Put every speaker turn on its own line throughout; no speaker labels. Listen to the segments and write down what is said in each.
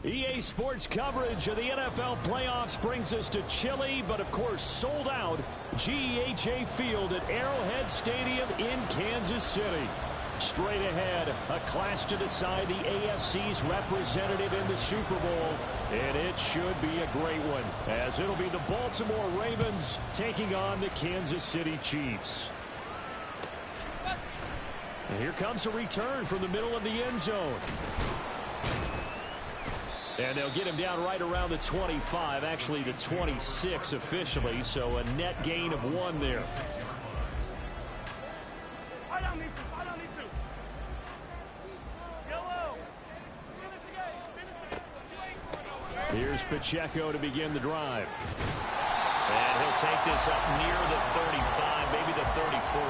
EA Sports coverage of the NFL playoffs brings us to chilly, but of course sold out, GEHA Field at Arrowhead Stadium in Kansas City. Straight ahead, a clash to decide the AFC's representative in the Super Bowl, and it should be a great one, as it'll be the Baltimore Ravens taking on the Kansas City Chiefs. And here comes a return from the middle of the end zone. And they'll get him down right around the 25, actually the 26 officially, so a net gain of 1 there. Here's Pacheco to begin the drive. And he'll take this up near the 35, maybe the 34.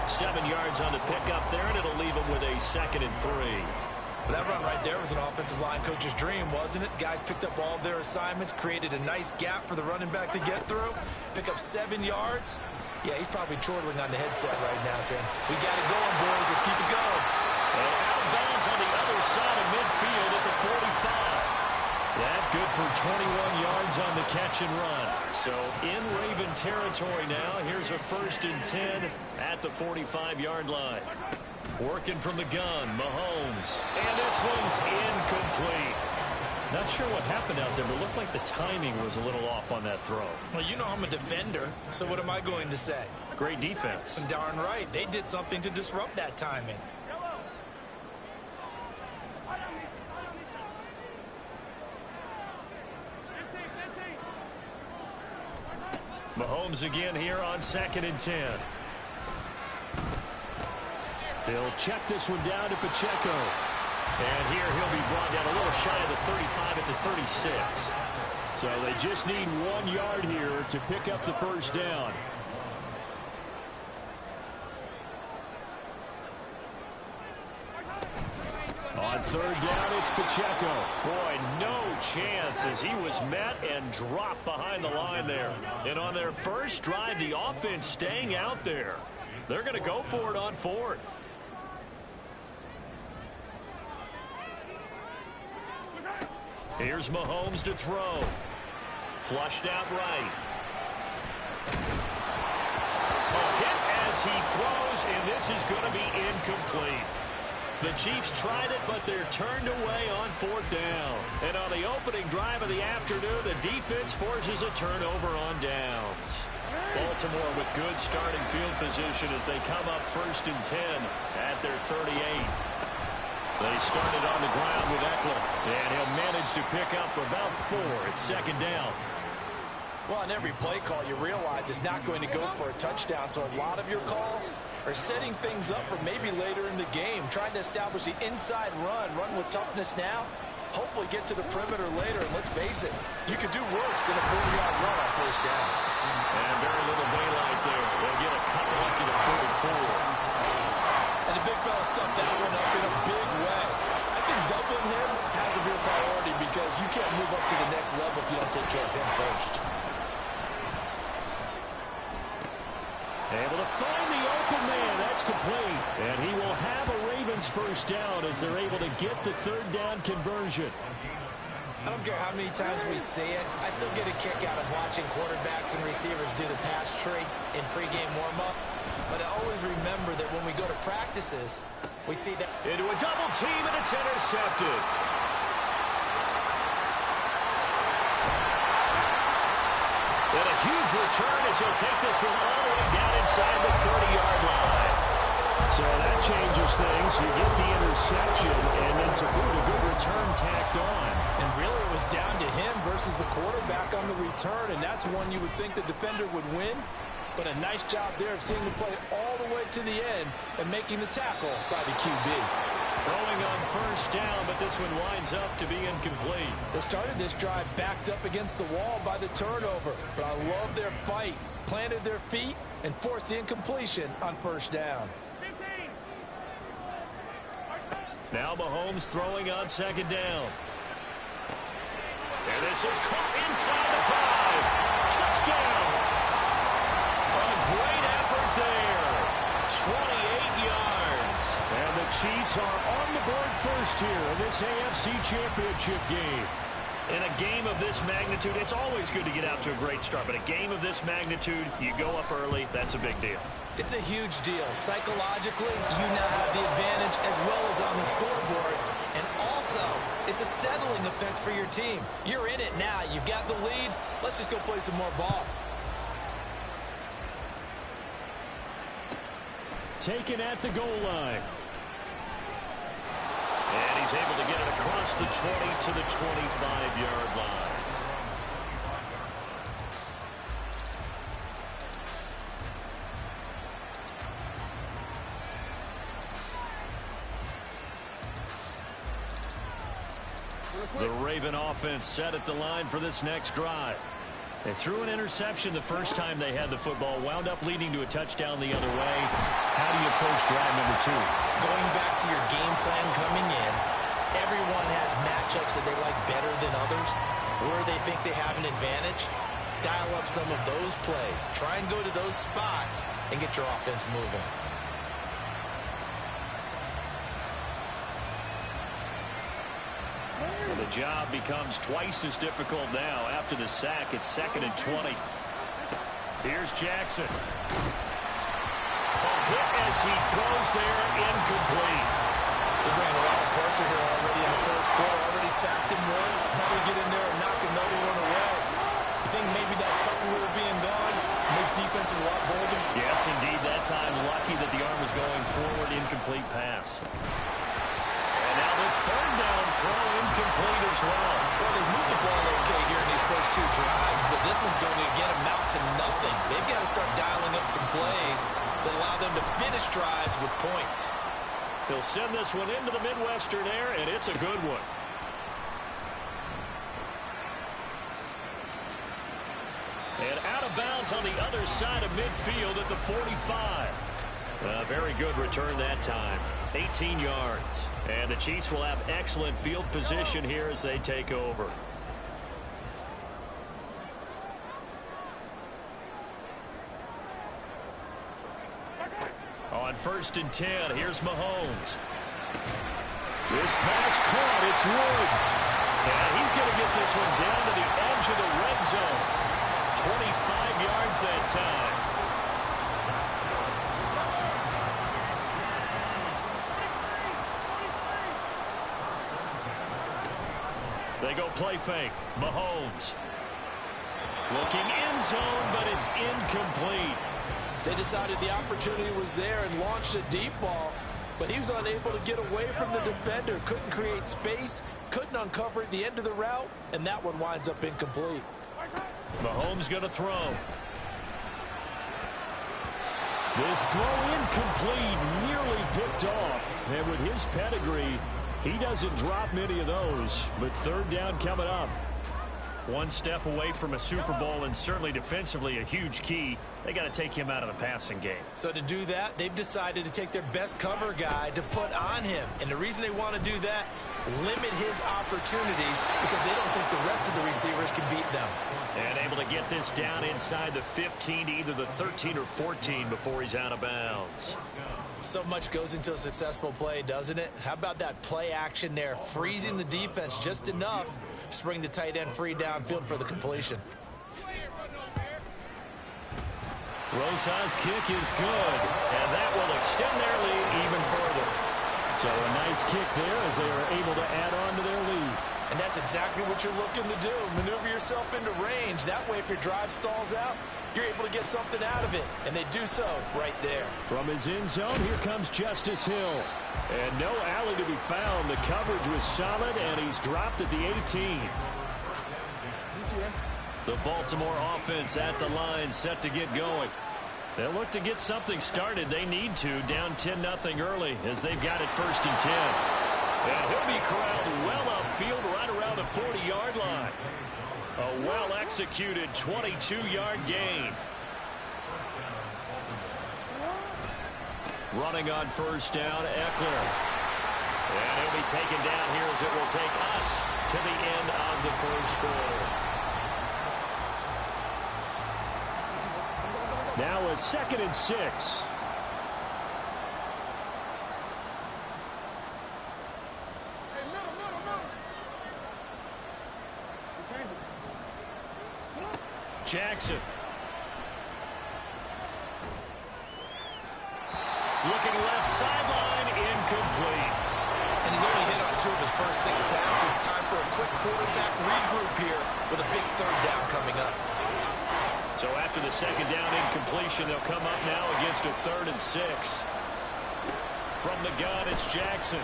7 yards on the pickup there, and it'll leave him with a 2nd and 3.
That run right there was an offensive line coach's dream, wasn't it? Guys picked up all of their assignments, created a nice gap for the running back to get through, pick up 7 yards. Yeah, he's probably chortling on the headset right now, saying, we got it going, boys. Let's keep it going.
And out of bounds on the other side of midfield at the 45. That good for 21 yards on the catch and run. So in Raven territory now. Here's a 1st and 10 at the 45-yard line. Working from the gun, Mahomes. And this one's incomplete. Not sure what happened out there, but it looked like the timing was a little off on that throw.
Well, you know I'm a defender, so what am I going to say?
Great defense.
And darn right. They did something to disrupt that timing.
Mahomes again here on 2nd and 10. He'll check this one down to Pacheco. And here he'll be brought down a little shy of the 35 at the 36. So they just need 1 yard here to pick up the 1st down. On 3rd down, it's Pacheco. Boy, no chance as he was met and dropped behind the line there. And on their first drive, the offense staying out there. They're going to go for it on 4th. Here's Mahomes to throw. Flushed out right. A hit as he throws, and this is going to be incomplete. The Chiefs tried it, but they're turned away on 4th down. And on the opening drive of the afternoon, the defense forces a turnover on downs. Baltimore with good starting field position as they come up 1st and 10 at their 38. They started on the ground with Eckler, and he'll manage to pick up about 4 at 2nd down.
Well, on every play call, you realize it's not going to go for a touchdown, so a lot of your calls are setting things up for maybe later in the game, trying to establish the inside run with toughness now, hopefully get to the perimeter later, and let's face it, you could do worse than a 40-yard run on 1st down.
And very little daylight there. They'll get a couple up to the 44.
And the big fella stuffed that one up in a big way. I think doubling him has a real priority because you can't move up to the next level if you don't take care of him first.
Able to find the open man. That's complete. And he will have a Ravens 1st down as they're able to get the 3rd down conversion.
I don't care how many times we see it. I still get a kick out of watching quarterbacks and receivers do the pass tree in pregame warm-up. But I always remember that when we go to practices, we see that.
Into a double team, and it's intercepted. And a huge return as he'll take this one all the way down inside the 30-yard line. So that changes things. You get the interception, and then to boot, a good return tacked on.
And really it was down to him versus the quarterback on the return, and that's one you would think the defender would win. But a nice job there of seeing the play all the way to the end and making the tackle by the QB.
Throwing on 1st down, but this one winds up to be incomplete.
They started this drive backed up against the wall by the turnover, but I love their fight. Planted their feet and forced the incompletion on 1st down.
Now Mahomes throwing on 2nd down. And this is caught inside the 5. Touchdown! A great effort there. 28 yards. And the Chiefs are on the board first here in this AFC Championship game. In a game of this magnitude, it's always good to get out to a great start. But a game of this magnitude, you go up early, that's a big deal.
It's a huge deal. Psychologically, you now have the advantage as well as on the scoreboard. And also, it's a settling effect for your team. You're in it now. You've got the lead. Let's just go play some more ball.
Taken at the goal line. And he's able to get it across the 20 to the 25-yard line. The Raven offense set at the line for this next drive. They threw an interception the first time they had the football, wound up leading to a touchdown the other way. How do you approach drive number 2?
Going back to your game plan coming in, everyone has matchups that they like better than others. Where they think they have an advantage, dial up some of those plays. Try and go to those spots and get your offense moving.
The job becomes twice as difficult now. After the sack, it's 2nd and 20. Here's Jackson. A hit as he throws there, incomplete.
They're bringing a lot of pressure here already in the first quarter. Already sacked him once. Now they get in there and knock another one away. You think maybe that Tucker rule being gone makes defenses a lot bolder?
Yes, indeed. That time, lucky that the arm was going forward. Incomplete pass. And now the 3rd down throw, incomplete as well.
Well, they moved the ball okay here in these first 2 drives, but this one's going to again amount to nothing. They've got to start dialing up some plays that allow them to finish drives with points.
He'll send this one into the Midwestern air, and it's a good one. And out of bounds on the other side of midfield at the 45. A very good return that time. 18 yards. And the Chiefs will have excellent field position here as they take over. On 1st and 10, here's Mahomes. This pass caught. It's Woods. And he's going to get this one down to the edge of the red zone. 25 yards that time. They go play fake. Mahomes. Looking end zone, but it's incomplete.
They decided the opportunity was there and launched a deep ball, but he was unable to get away from the defender. Couldn't create space, couldn't uncover the end of the route, and that one winds up incomplete.
Mahomes going to throw. This throw incomplete, nearly picked off. And with his pedigree, he doesn't drop many of those. But 3rd down coming up. One step away from a Super Bowl, and certainly defensively a huge key. They got to take him out of the passing game.
So to do that, they've decided to take their best cover guy to put on him. And the reason they want to do that, limit his opportunities because they don't think the rest of the receivers can beat them.
And able to get this down inside the 15 to either the 13 or 14 before he's out of bounds.
So much goes into a successful play, doesn't it? How about that play action there, freezing the defense just enough to bring the tight end free downfield for the completion.
Rosa's kick is good, and that will extend their lead even further. So a nice kick there as they are able to add on to their lead.
And that's exactly what you're looking to do. Maneuver yourself into range. That way, if your drive stalls out, you're able to get something out of it. And they do so right there.
From his end zone, here comes Justice Hill. And no alley to be found. The coverage was solid, and he's dropped at the 18. The Baltimore offense at the line, set to get going. They'll look to get something started. They need to, down 10-0 early as they've got it 1st and 10. And he'll be corralled well upfield right around the 40-yard line. A well-executed 22-yard gain. Running on 1st down, Eckler. And he'll be taken down here as it will take us to the end of the 1st quarter. Now a 2nd and 6. Jackson. Looking left sideline, incomplete.
And he's only hit on 2 of his first 6 passes. Time for a quick quarterback regroup here with a big 3rd down coming up.
So after the 2nd down incompletion, they'll come up now against a 3rd and 6. From the gun, it's Jackson.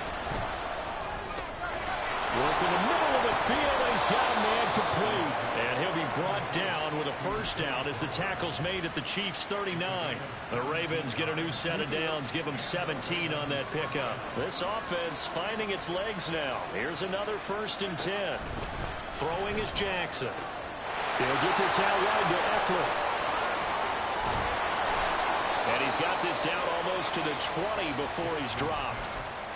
Work in the middle of the field, and he's got a man complete. And he'll be brought down with a 1st down as the tackle's made at the Chiefs' 39. The Ravens get a new set of downs, give them 17 on that pickup. This offense finding its legs now. Here's another 1st and 10. Throwing is Jackson. He'll get this out wide to Eckler. And he's got this down almost to the 20 before he's dropped.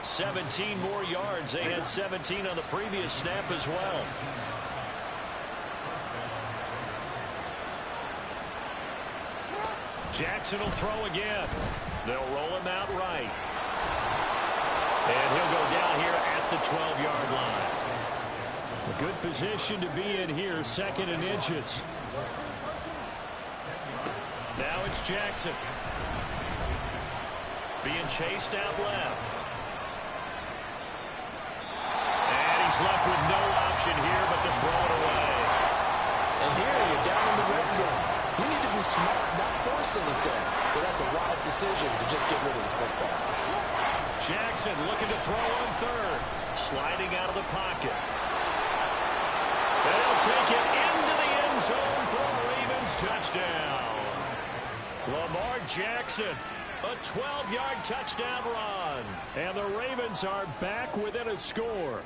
17 more yards. They had 17 on the previous snap as well. Jackson will throw again. They'll roll him out right. And he'll go down here at the 12-yard line. A good position to be in here, 2nd and inches. Now it's Jackson. Being chased out left. And he's left with no option here but to throw it away.
And here you're down in the red zone. You need to be smart, not force anything. So that's a wise decision to just get rid of the football.
Jackson looking to throw on 3rd. Sliding out of the pocket. They'll take it into the end zone for a Ravens touchdown. Lamar Jackson, a 12-yard touchdown run. And the Ravens are back within a score.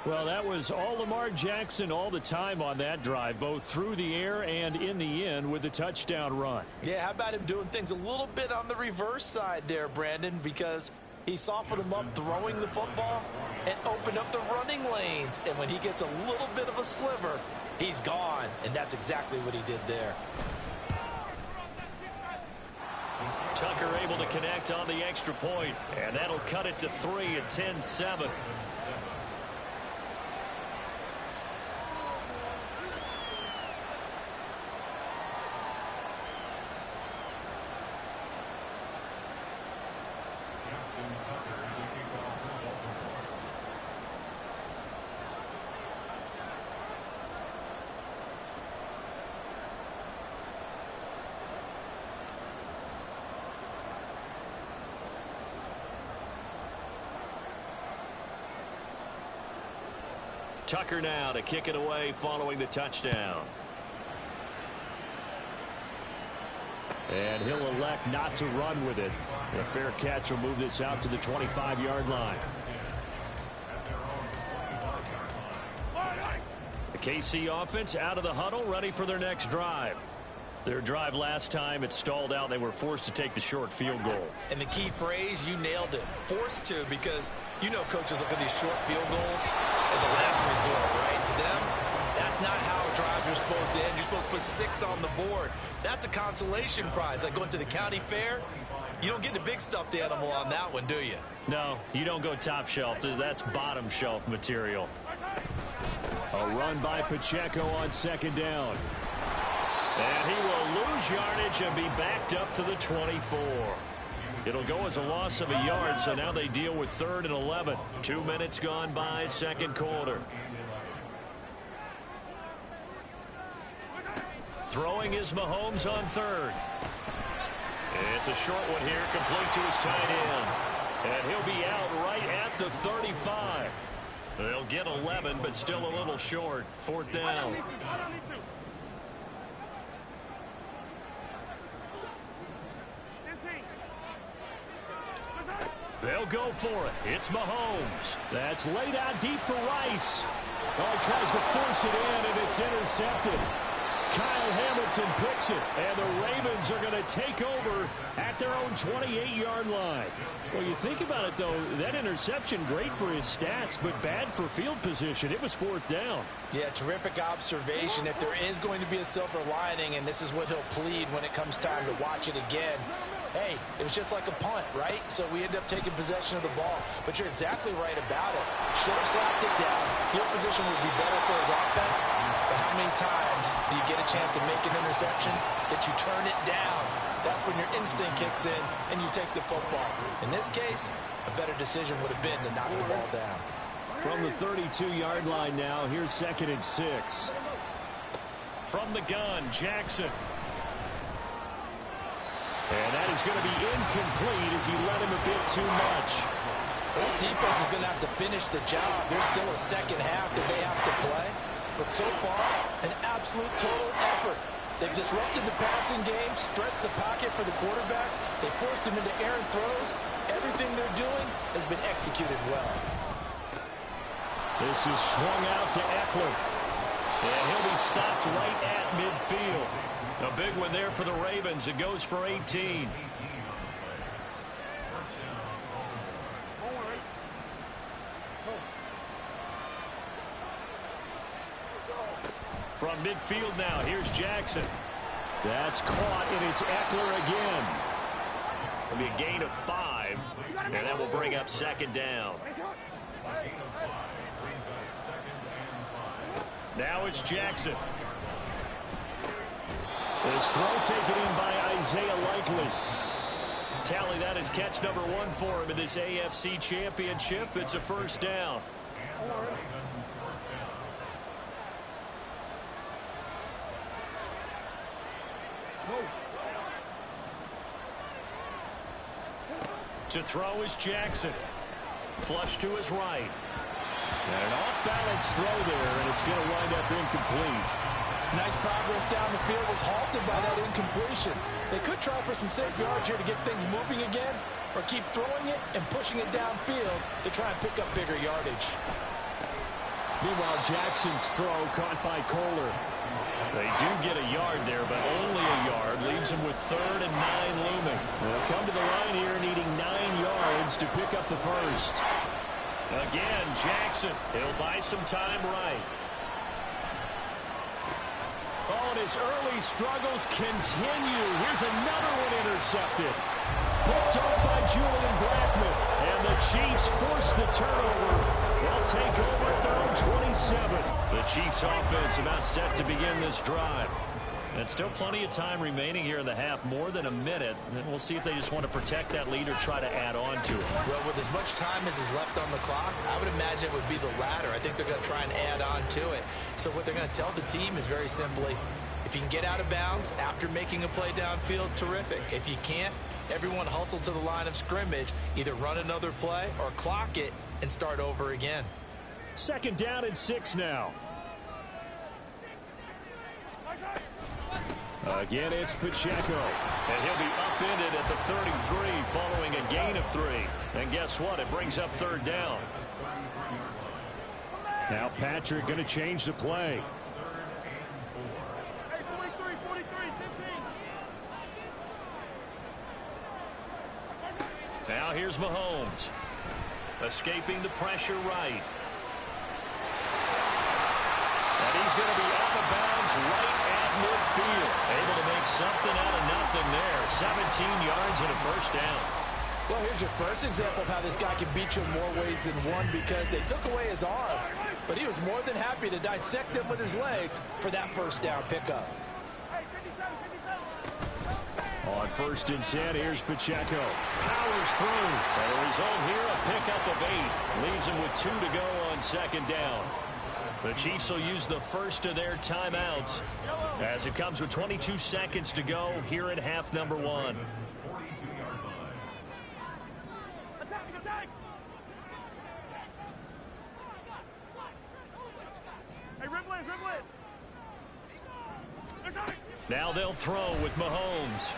Well, that was all Lamar Jackson all the time on that drive, both through the air and in the end with a touchdown run.
Yeah, how about him doing things a little bit on the reverse side there, Brandon, because he softened him up throwing the football and opened up the running lanes. And when he gets a little bit of a sliver, he's gone. And that's exactly what he did there.
Tucker able to connect on the extra point, and that'll cut it to 3 at 10-7. Tucker now to kick it away following the touchdown. And he'll elect not to run with it. A fair catch will move this out to the 25-yard line. The KC offense out of the huddle, ready for their next drive. Their drive last time, it stalled out. They were forced to take the short field goal.
And the key phrase, you nailed it. Forced to, because you know coaches look at these short field goals as a last resort, right? To them, that's not how drives are supposed to end. You're supposed to put 6 on the board. That's a consolation prize. Like going to the county fair, you don't get the big stuffed animal on that one, do you?
No, you don't go top shelf. That's bottom shelf material. A run by Pacheco on 2nd down. And he will lose yardage and be backed up to the 24. It'll go as a loss of a yard, so now they deal with 3rd and 11. 2 minutes gone by, 2nd quarter. Throwing is Mahomes on 3rd. It's a short one here, complete to his tight end. And he'll be out right at the 35. They'll get 11, but still a little short. 4th down. They'll go for it. It's Mahomes. That's laid out deep for Rice. Oh, he tries to force it in, and it's intercepted. Kyle Hamilton picks it, and the Ravens are going to take over at their own 28-yard line. Well, you think about it, though, that interception, great for his stats, but bad for field position. It was 4th down.
Yeah, terrific observation. If there is going to be a silver lining, and this is what he'll plead when it comes time to watch it again, hey, it was just like a punt, right? So we end up taking possession of the ball. But you're exactly right about it. Should have slapped it down. Field position would be better for his offense. But how many times do you get a chance to make an interception that you turn it down? That's when your instinct kicks in and you take the football. In this case, a better decision would have been to knock the ball down.
From the 32-yard line now, here's 2nd and 6. From the gun, Jackson. And that is going to be incomplete as he led him a bit too much.
This defense is going to have to finish the job. There's still a second half that they have to play. But so far, an absolute total effort. They've disrupted the passing game, stressed the pocket for the quarterback. They forced him into errant throws. Everything they're doing has been executed well.
This is swung out to Eckler. And he'll be stopped right at midfield. A big one there for the Ravens. It goes for 18. From midfield now, here's Jackson. That's caught, and it's Eckler again. It'll be a gain of 5, and that will bring up 2nd down. Now it's Jackson. This throw taken in by Isaiah Likely. Tally, that is catch number 1 for him in this AFC Championship. It's a 1st down. To throw is Jackson. Flush to his right. And an off-balance throw there, and it's going to wind up incomplete.
Nice progress down the field was halted by that incompletion. They could try for some safe yards here to get things moving again, or keep throwing it and pushing it downfield to try and pick up bigger yardage.
Meanwhile, Jackson's throw caught by Kohler. They do get a yard there, but only a yard. Leaves them with 3rd and 9 looming. They'll come to the line here needing 9 yards to pick up the 1st. Again, Jackson. He'll buy some time right. Oh, and his early struggles continue. Here's another one intercepted. Picked off by Julian Blackman. And the Chiefs force the turnover. They'll take over at their own 27. The Chiefs offense about set to begin this drive. And still plenty of time remaining here in the half, more than a minute. And we'll see if they just want to protect that lead or try to add on to it.
Well, with as much time as is left on the clock, I would imagine it would be the latter. I think they're going to try and add on to it. So what they're going to tell the team is very simply, if you can get out of bounds after making a play downfield, terrific. If you can't, everyone hustle to the line of scrimmage, either run another play or clock it and start over again.
2nd down and 6 now. Again, it's Pacheco. And he'll be upended at the 33 following a gain of 3. And guess what? It brings up 3rd down. Now Patrick going to change the play. Now here's Mahomes. Escaping the pressure right. And he's going to be out of bounds right at midfield. Able to make something out of nothing there. 17 yards and a 1st down.
Well, here's your first example of how this guy can beat you in more ways than one, because they took away his arm, but he was more than happy to dissect them with his legs for that 1st down pickup.
On 1st and 10, here's Pacheco. Powers through. And the result here, a pickup of 8. Leaves him with 2 to go on 2nd down. The Chiefs will use the first of their timeouts as it comes with 22 seconds to go here in half number 1. Now they'll throw with Mahomes.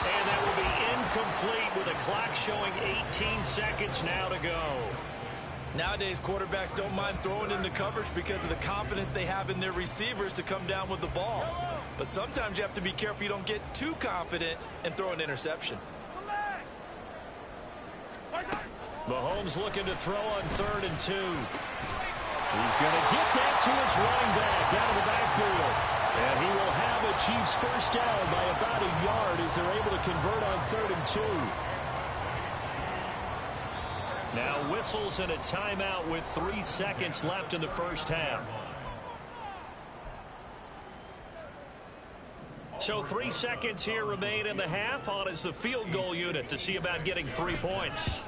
And that will be incomplete with a clock showing 18 seconds now to go.
Nowadays, quarterbacks don't mind throwing into coverage because of the confidence they have in their receivers to come down with the ball. But sometimes you have to be careful you don't get too confident and throw an interception.
Mahomes looking to throw on 3rd and 2. He's going to get that to his running back out of the backfield. And he will have a Chiefs 1st down by about a yard as they're able to convert on 3rd and 2. Now whistles and a timeout with 3 seconds left in the 1st half. So 3 seconds here remain in the half. On is the field goal unit to see about getting 3 points.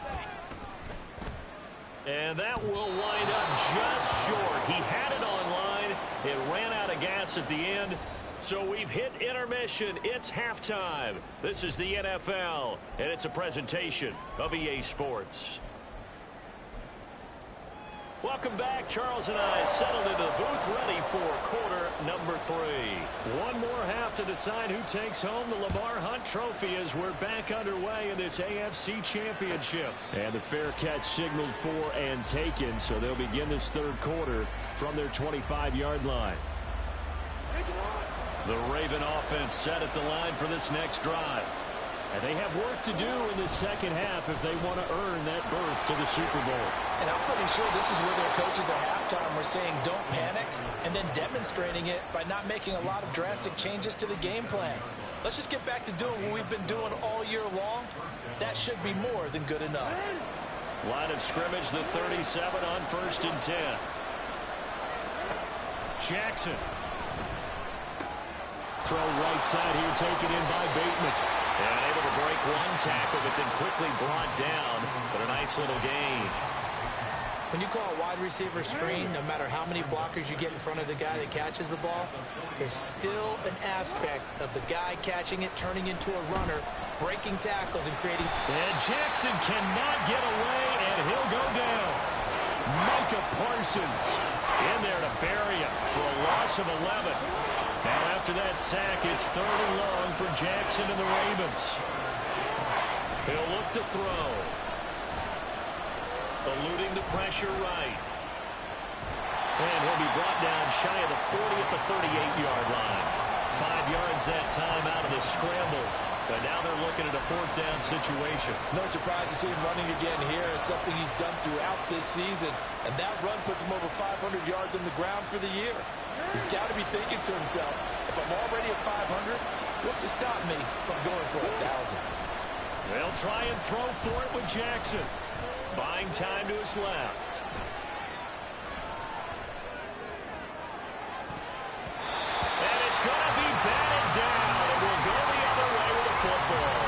And that will wind up just short. He had it on line. It ran out of gas at the end. So we've hit intermission. It's halftime. This is the NFL, and it's a presentation of EA Sports. Welcome back. Charles and I settled into the booth, ready for quarter number 3. One more half to decide who takes home the Lamar Hunt Trophy as we're back underway in this AFC Championship. And the fair catch signaled for and taken, so they'll begin this third quarter from their 25-yard line. The Raven offense set at the line for this next drive. And they have work to do in the second half if they want to earn that berth to the Super Bowl.
And I'm pretty sure this is where their coaches at halftime were saying don't panic, and then demonstrating it by not making a lot of drastic changes to the game plan. Let's just get back to doing what we've been doing all year long. That should be more than good enough.
Line of scrimmage, the 37 on 1st and 10. Jackson. Throw right side here, taken in by Bateman. And able to break one tackle, but then quickly brought down. But a nice little gain.
When you call a wide receiver screen, no matter how many blockers you get in front of the guy that catches the ball, there's still an aspect of the guy catching it, turning into a runner, breaking tackles, and creating.
And Jackson cannot get away, and he'll go down. Micah Parsons in there to bury him for a loss of 11. Now after that sack, it's 3rd and long for Jackson and the Ravens. He'll look to throw. Eluding the pressure right. And he'll be brought down shy of the 40 at the 38-yard line. 5 yards that time out of the scramble. But now they're looking at a 4th down situation.
No surprise to see him running again here. It's something he's done throughout this season. And that run puts him over 500 yards on the ground for the year. He's got to be thinking to himself, if I'm already at 500, what's to stop me from going for 1,000?
They'll try and throw for it with Jackson. Buying time to his left. And it's going to be batted down. It will go the other way with the football.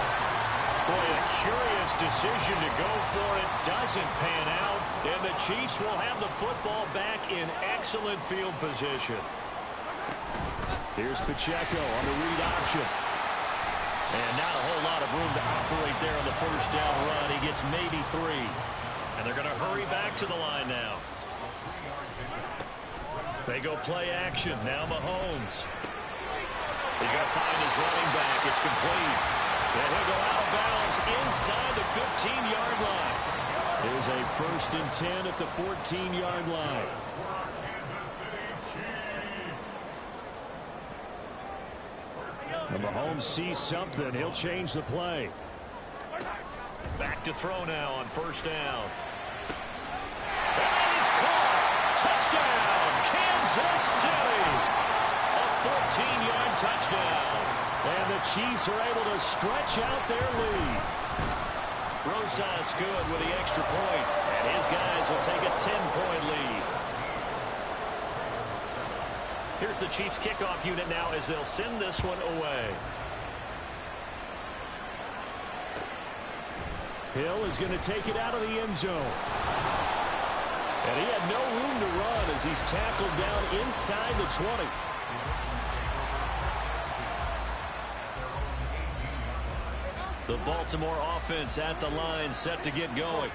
Boy, a curious decision to go for it. Doesn't pan out. And the Chiefs will have the football back in excellent field position. Here's Pacheco on the read option. And not a whole lot of room to operate there on the 1st down run. He gets maybe 3. And they're going to hurry back to the line now. They go play action. Now Mahomes. He's going to find his running back. It's complete. And he'll go out of bounds inside the 15-yard line. There's a 1st and 10 at the 14-yard line. And Mahomes sees something. He'll change the play. Back to throw now on 1st down. And he's caught. Touchdown, Kansas City. A 14-yard touchdown. And the Chiefs are able to stretch out their lead. Rosas good with the extra point, and his guys will take a 10-point lead. Here's the Chiefs kickoff unit now as they'll send this one away. Hill is going to take it out of the end zone. And he had no room to run as he's tackled down inside the 20. The Baltimore offense at the line, set to get going.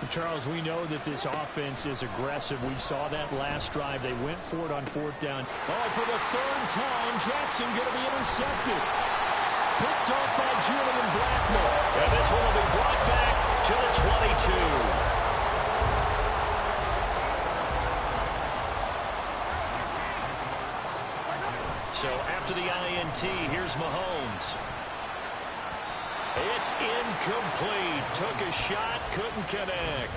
Charles, we know that this offense is aggressive. We saw that last drive. They went for it on 4th down.
Oh, for the 3rd time, Jackson going to be intercepted. Picked off by Julian Blackmore. And this one will be brought back to the 22. So after the INT, here's Mahomes. It's incomplete. Took a shot, couldn't connect.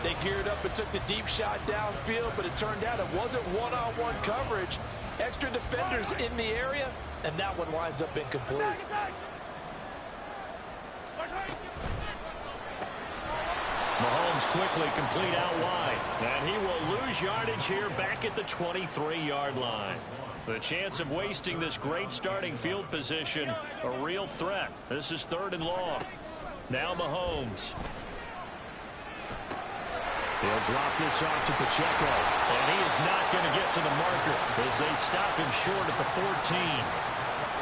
They geared up and took the deep shot downfield, but it turned out it wasn't one-on-one coverage. Extra defenders in the area, and that one winds up incomplete.
Mahomes quickly complete out wide. And he will lose yardage here back at the 23-yard line. The chance of wasting this great starting field position, a real threat. This is 3rd and long. Now Mahomes. He'll drop this off to Pacheco. And he is not going to get to the marker as they stop him short at the 14.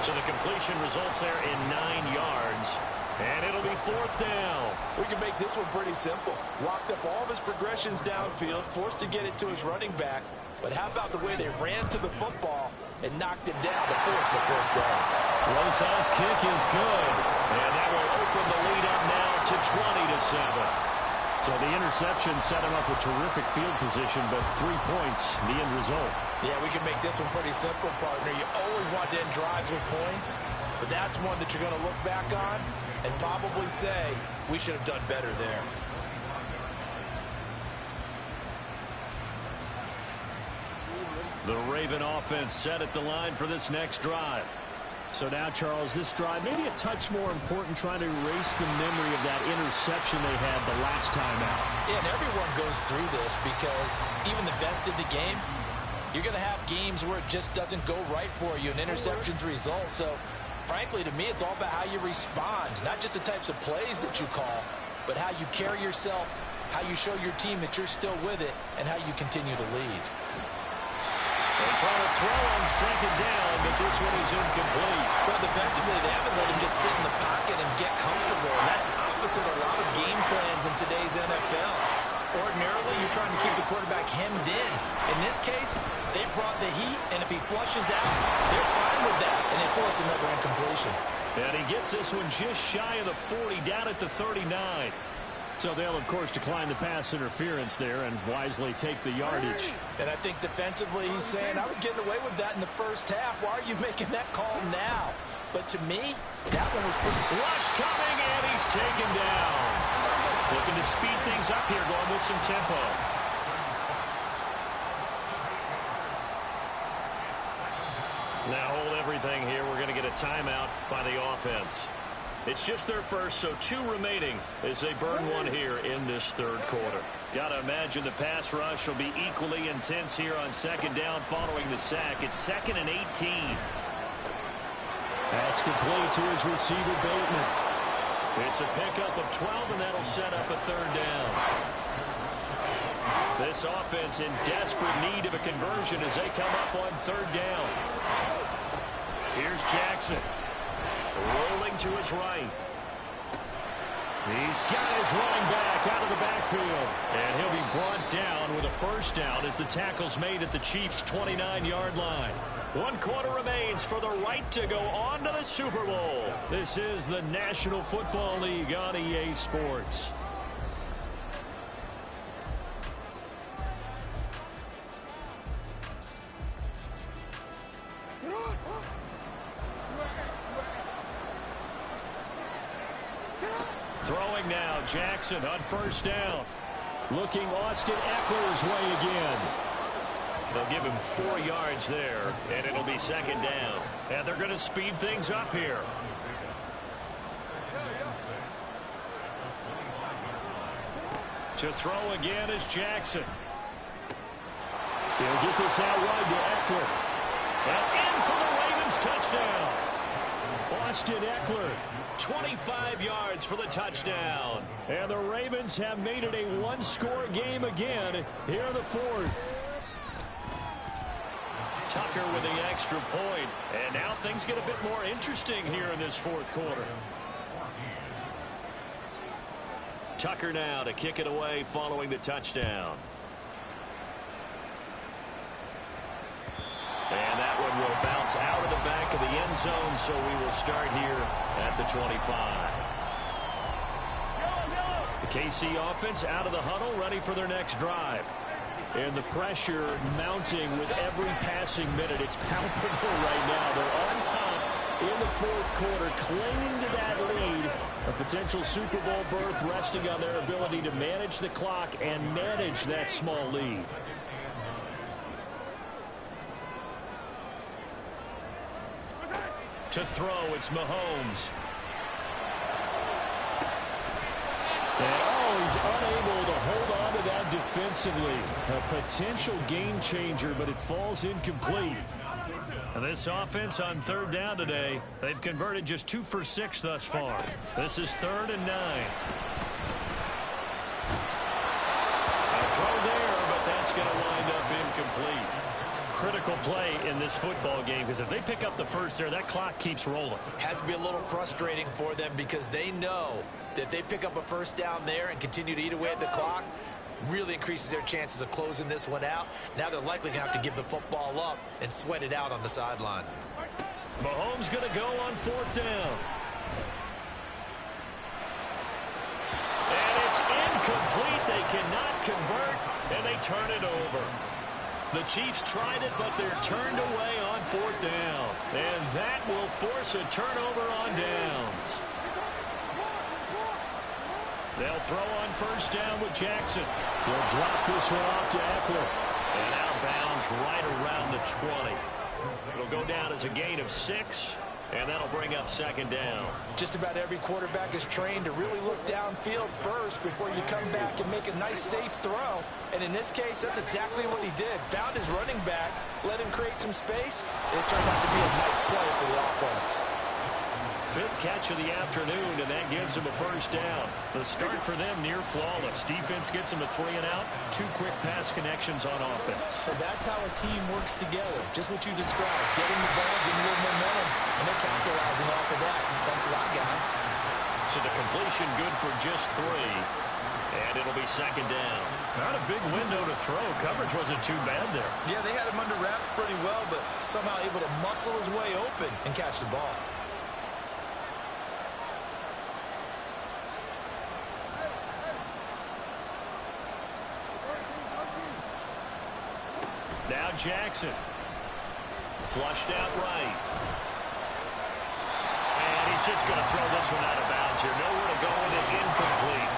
So the completion results there in 9 yards. And it'll be 4th down.
We can make this one pretty simple. Locked up all of his progressions downfield, forced to get it to his running back. But how about the way they ran to the football and knocked him down to force a 4th down?
Rosa's kick is good. And that will open the lead up now to 20-7. So the interception set him up with terrific field position, but 3 points, the end result.
Yeah, we can make this one pretty simple, partner. You always want to end drives with points, but that's one that you're going to look back on and probably say, we should have done better there.
The Raven offense set at the line for this next drive.
So now, Charles, this drive maybe a touch more important, trying to erase the memory of that interception they had the last time out.
Yeah, and everyone goes through this because even the best in the game, you're going to have games where it just doesn't go right for you, and interceptions result. So, frankly, to me, it's all about how you respond, not just the types of plays that you call, but how you carry yourself, how you show your team that you're still with it, and how you continue to lead.
They're trying to throw on 2nd down, but this one is incomplete.
Well, defensively, they haven't let him just sit in the pocket and get comfortable, and that's opposite a lot of game plans in today's NFL. Ordinarily, you're trying to keep the quarterback hemmed in. In this case, they brought the heat, and if he flushes out, they're fine with that, and they force another incompletion.
And he gets this one just shy of the 40, down at the 39. So they'll, of course, decline the pass interference there and wisely take the yardage.
And I think defensively he's saying, I was getting away with that in the first half. Why are you making that call now? But to me, that one was pretty...
Rush coming, and he's taken down. Looking to speed things up here, going with some tempo. Now hold everything here. We're going to get a timeout by the offense. It's just their first, so 2 remaining as they burn one here in this 3rd quarter. Got to imagine the pass rush will be equally intense here on 2nd down following the sack. It's 2nd and 18.
That's complete to his receiver, Bateman.
It's a pickup of 12, and that'll set up a 3rd down. This offense in desperate need of a conversion as they come up on 3rd down. Here's Jackson. Rolling to his right. He's got his running back out of the backfield. And he'll be brought down with a 1st down as the tackle's made at the Chiefs' 29-yard line. 1 quarter remains for the right to go on to the Super Bowl. This is the National Football League on EA Sports. Throwing now, Jackson on 1st down. Looking Austin Eckler's way again. They'll give him 4 yards there, and it'll be 2nd down. And they're going to speed things up here. To throw again is Jackson. He'll get this out wide to Eckler. And in for the Ravens touchdown. Austin Eckler, 25 yards for the touchdown. And the Ravens have made it a 1-score game again here in the 4th. Tucker with the extra point. And now things get a bit more interesting here in this 4th quarter. Tucker now to kick it away following the touchdown. And that one will bounce out of the back of the end zone, so we will start here at the 25. The KC offense out of the huddle, ready for their next drive. And the pressure mounting with every passing minute. It's palpable right now. They're on top in the 4th quarter, clinging to that lead. A potential Super Bowl berth resting on their ability to manage the clock and manage that small lead. To throw, it's Mahomes. And he's unable to hold on to that defensively. A potential game changer, but it falls incomplete. This offense on third down today, they've converted just 2 for 6 thus far. This is 3rd and 9. A throw there, but that's going to wind up incomplete. Critical play in this football game, because if they pick up the first there, that clock keeps rolling.
Has to be a little frustrating for them because they know that if they pick up a first down there and continue to eat away at the clock, really increases their chances of closing this one out. Now they're likely going to have to give the football up and sweat it out on the sideline.
Mahomes going to go on 4th down. And it's incomplete. They cannot convert, and they turn it over. The Chiefs tried it, but they're turned away on 4th down. And that will force a turnover on downs. They'll throw on 1st down with Jackson.
They'll drop this one off to Eckler.
And out of bounds right around the 20. It'll go down as a gain of 6, and that'll bring up 2nd down.
Just about every quarterback is trained to really look downfield first before you come back and make a nice, safe throw. And in this case, that's exactly what he did. Found his running back, let him create some space, and it turned out to be a nice play for the offense.
5th catch of the afternoon, and that gives them a 1st down. The start for them near flawless. Defense gets them a 3 and out. 2 quick pass connections on offense.
So that's how a team works together. Just what you described. Getting the ball, getting a little momentum, and they're capitalizing off of that. Thanks a lot, guys.
So the completion good for just 3. And it'll be 2nd down. Not a big window to throw. Coverage wasn't too bad there.
Yeah, they had him under wraps pretty well, but somehow able to muscle his way open
And catch the ball.
Now Jackson. Flushed out right. And he's just going to throw this one out of bounds here. Nowhere to go with it. Incomplete.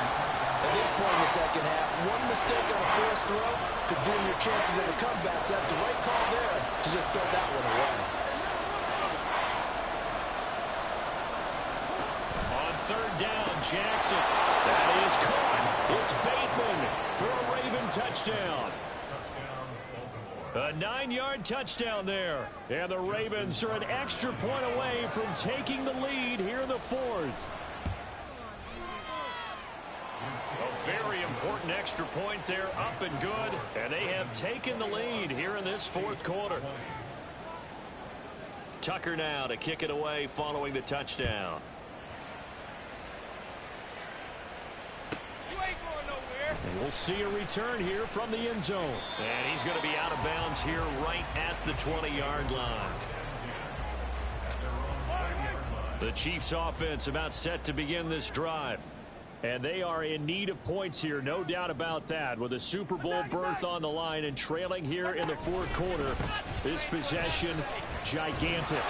At this point in the second half, one mistake on a forced throw could doom your chances at a comeback. So that's the right call there to just throw that one away.
On 3rd down, Jackson. That is caught. It's Bateman for a Raven touchdown. A 9-yard touchdown there. And the Ravens are an extra point away from taking the lead here in the 4th. A very important extra point there, up and good. And they have taken the lead here in this 4th quarter. Tucker now to kick it away following the touchdown. And we'll see a return here from the end zone. And he's going to be out of bounds here right at the 20-yard line. The Chiefs offense about set to begin this drive. And they are in need of points here, no doubt about that. With a Super Bowl berth on the line and trailing here in the 4th quarter. This possession, gigantic.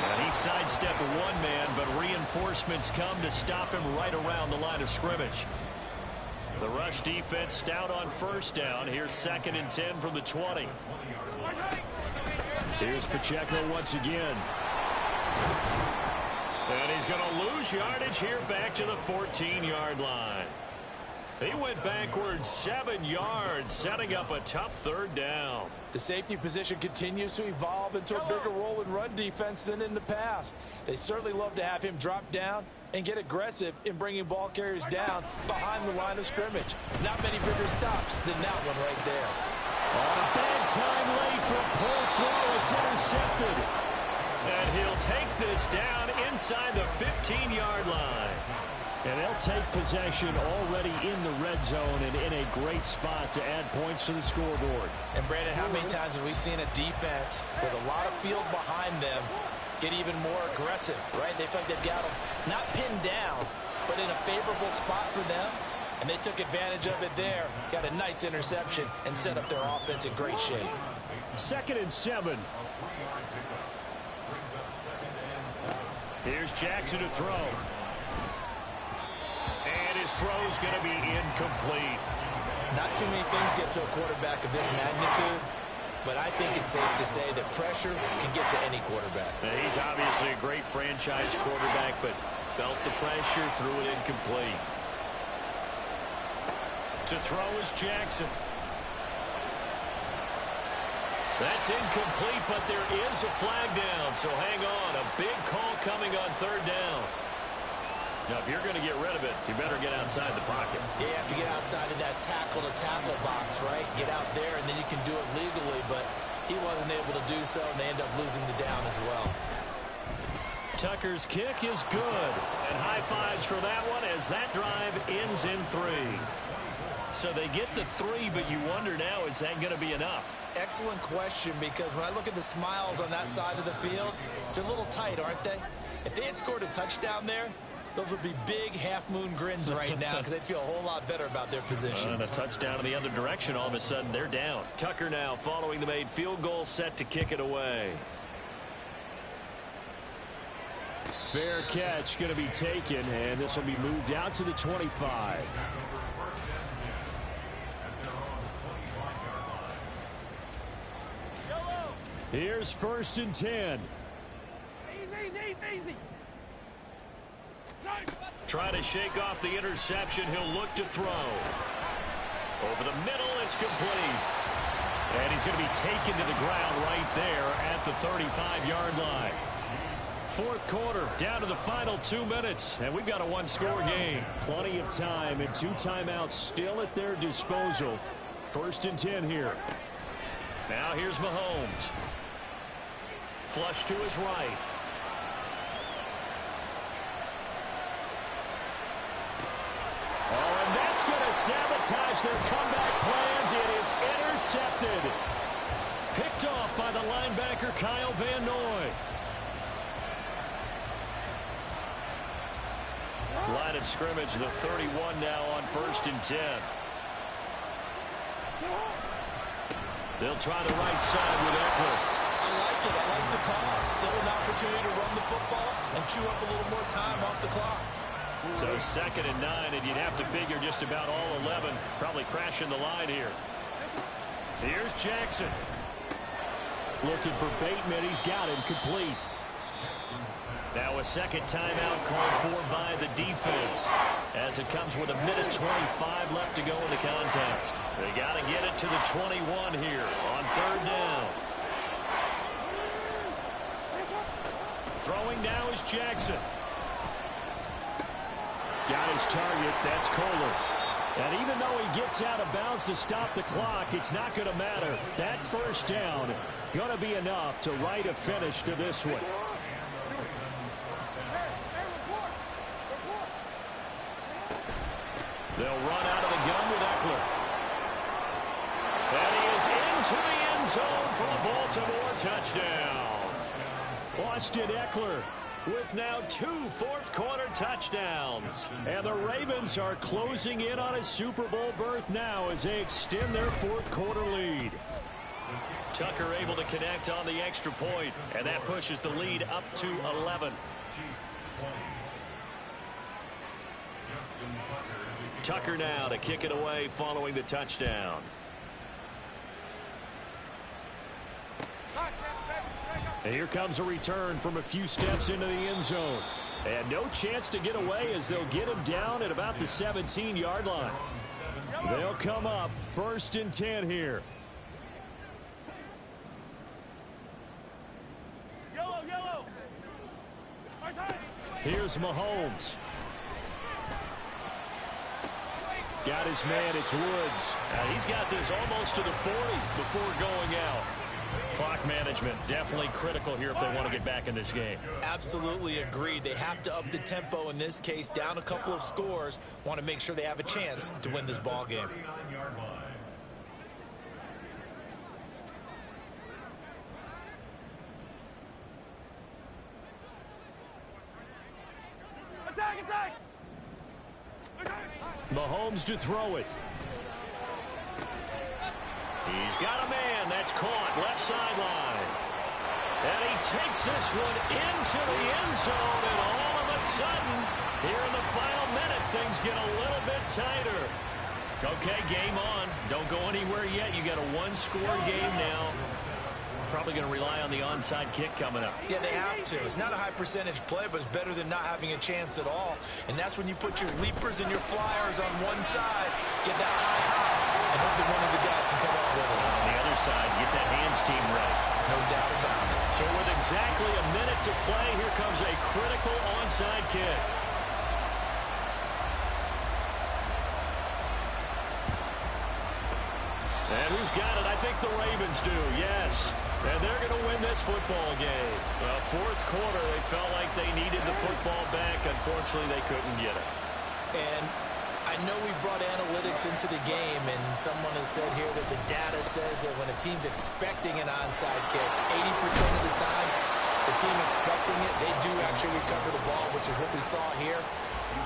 And he sidestepped one man, but reinforcements come to stop him right around the line of scrimmage. The rush defense stout on 1st down. Here's 2nd and 10 from the 20. Here's Pacheco once again. And he's going to lose yardage here back to the 14-yard line. He went backwards 7 yards, setting up a tough 3rd down.
The safety position continues to evolve into a bigger role in run defense than in the past. They certainly love to have him drop down and get aggressive in bringing ball carriers down behind the line of scrimmage. Not many bigger stops than that one right there.
On a bad time late for a pull throw. It's intercepted. And he'll take this down inside the 15-yard line. And they'll take possession already in the red zone and in a great spot to add points to the scoreboard.
And Brandon, how many times have we seen a defense with a lot of field behind them get even more aggressive, right? They feel like they've got them not pinned down, but in a favorable spot for them. And they took advantage of it there. Got a nice interception and set up their offense in great shape.
2nd and 7.
Here's Jackson to throw. And his throw's going to be incomplete.
Not too many things get to a quarterback of this magnitude, but I think it's safe to say that pressure can get to any quarterback.
Now, he's obviously a great franchise quarterback, but felt the pressure, threw it incomplete. To throw is Jackson. That's incomplete, but there is a flag down, so hang on. A big call coming on third down. Now, if you're going to get rid of it, you better get outside the pocket.
Yeah, you have to get outside of that tackle-to-tackle box, right? Get out there, and then you can do it legally, but he wasn't able to do so, and they end up losing the down as well.
Tucker's kick is good, and high fives for that one as that drive ends in 3. So they get the 3, but you wonder now, is that going to be enough?
Excellent question, because when I look at the smiles on that side of the field, they're a little tight, aren't they? If they had scored a touchdown there, those would be big half-moon grins right now because they'd feel a whole lot better about their position.
And a touchdown in the other direction, all of a sudden they're down. Tucker now following the made field goal, set to kick it away.
Fair catch going to be taken, and this will be moved out to the 25. Here's 1st and 10.
Easy.
Trying to shake off the interception. He'll look to throw. Over the middle, it's complete. And he's going to be taken to the ground right there at the 35-yard line. 4th quarter, down to the final 2 minutes, and we've got a one-score game.
Plenty of time and 2 timeouts still at their disposal. 1st and 10 here.
Now here's Mahomes. Flush to his right.
Oh, and that's going to sabotage their comeback plans. It is intercepted. Picked off by the linebacker, Kyle Van Noy.
Line of scrimmage, the 31 now on 1st and 10. They'll try the right side with Eckler.
I like it. I like the call. Still an opportunity to run the football and chew up a little more time off the clock.
So 2nd and 9, and you'd have to figure just about all 11 probably crashing the line here. Here's Jackson.
Looking for Bateman. He's got him complete.
Now a second timeout called for by the defense as it comes with 1:25 left to go in the contest. They got to get it to the 21 here on 3rd down. Throwing now is Jackson.
Got his target. That's Kohler. And even though he gets out of bounds to stop the clock, it's not going to matter. That 1st down going to be enough to write a finish to this one.
They'll run out of the gun with Eckler. And he is into the end zone for a Baltimore touchdown.
Austin Eckler
with now 2 fourth-quarter touchdowns.
And the Ravens are closing in on a Super Bowl berth now as they extend their 4th-quarter lead.
Tucker able to connect on the extra point, and that pushes the lead up to 11. Tucker now to kick it away following the touchdown.
And here comes a return from a few steps into the end zone. And no chance to get away as they'll get him down at about the 17-yard line. They'll come up 1st and 10 here.
Yellow.
Here's Mahomes. Got his man, it's Woods.
He's got this almost to the 40 before going out. Clock management definitely critical here if they want to get back in this game.
Absolutely agreed. They have to up the tempo in this case, down a couple of scores. Want to make sure they have a chance to win this ball game.
Attack!
Mahomes to throw it.
He's got a man. That's caught left sideline. And he takes this one into the end zone. And all of a sudden, here in the final minute, things get a little bit tighter. Okay, game on. Don't go anywhere yet. You got a one-score game now. Probably going to rely on the onside kick coming up.
Yeah, they have to. It's not a high percentage play, but it's better than not having a chance at all. And that's when you put your leapers and your flyers on one side, get that high, and hope that one of the guys can come up with it.
On the other side, get that hands team ready.
No doubt about it.
So with exactly a minute to play, here comes a critical onside kick. And who's got it? I think the Ravens do, yes. And they're going to win this football game. Well, fourth quarter, they felt like they needed the football back. Unfortunately, they couldn't get it.
And I know we brought analytics into the game, and someone has said here that the data says that when a team's expecting an onside kick, 80% of the time, the team expecting it, they do actually recover the ball, which is what we saw here.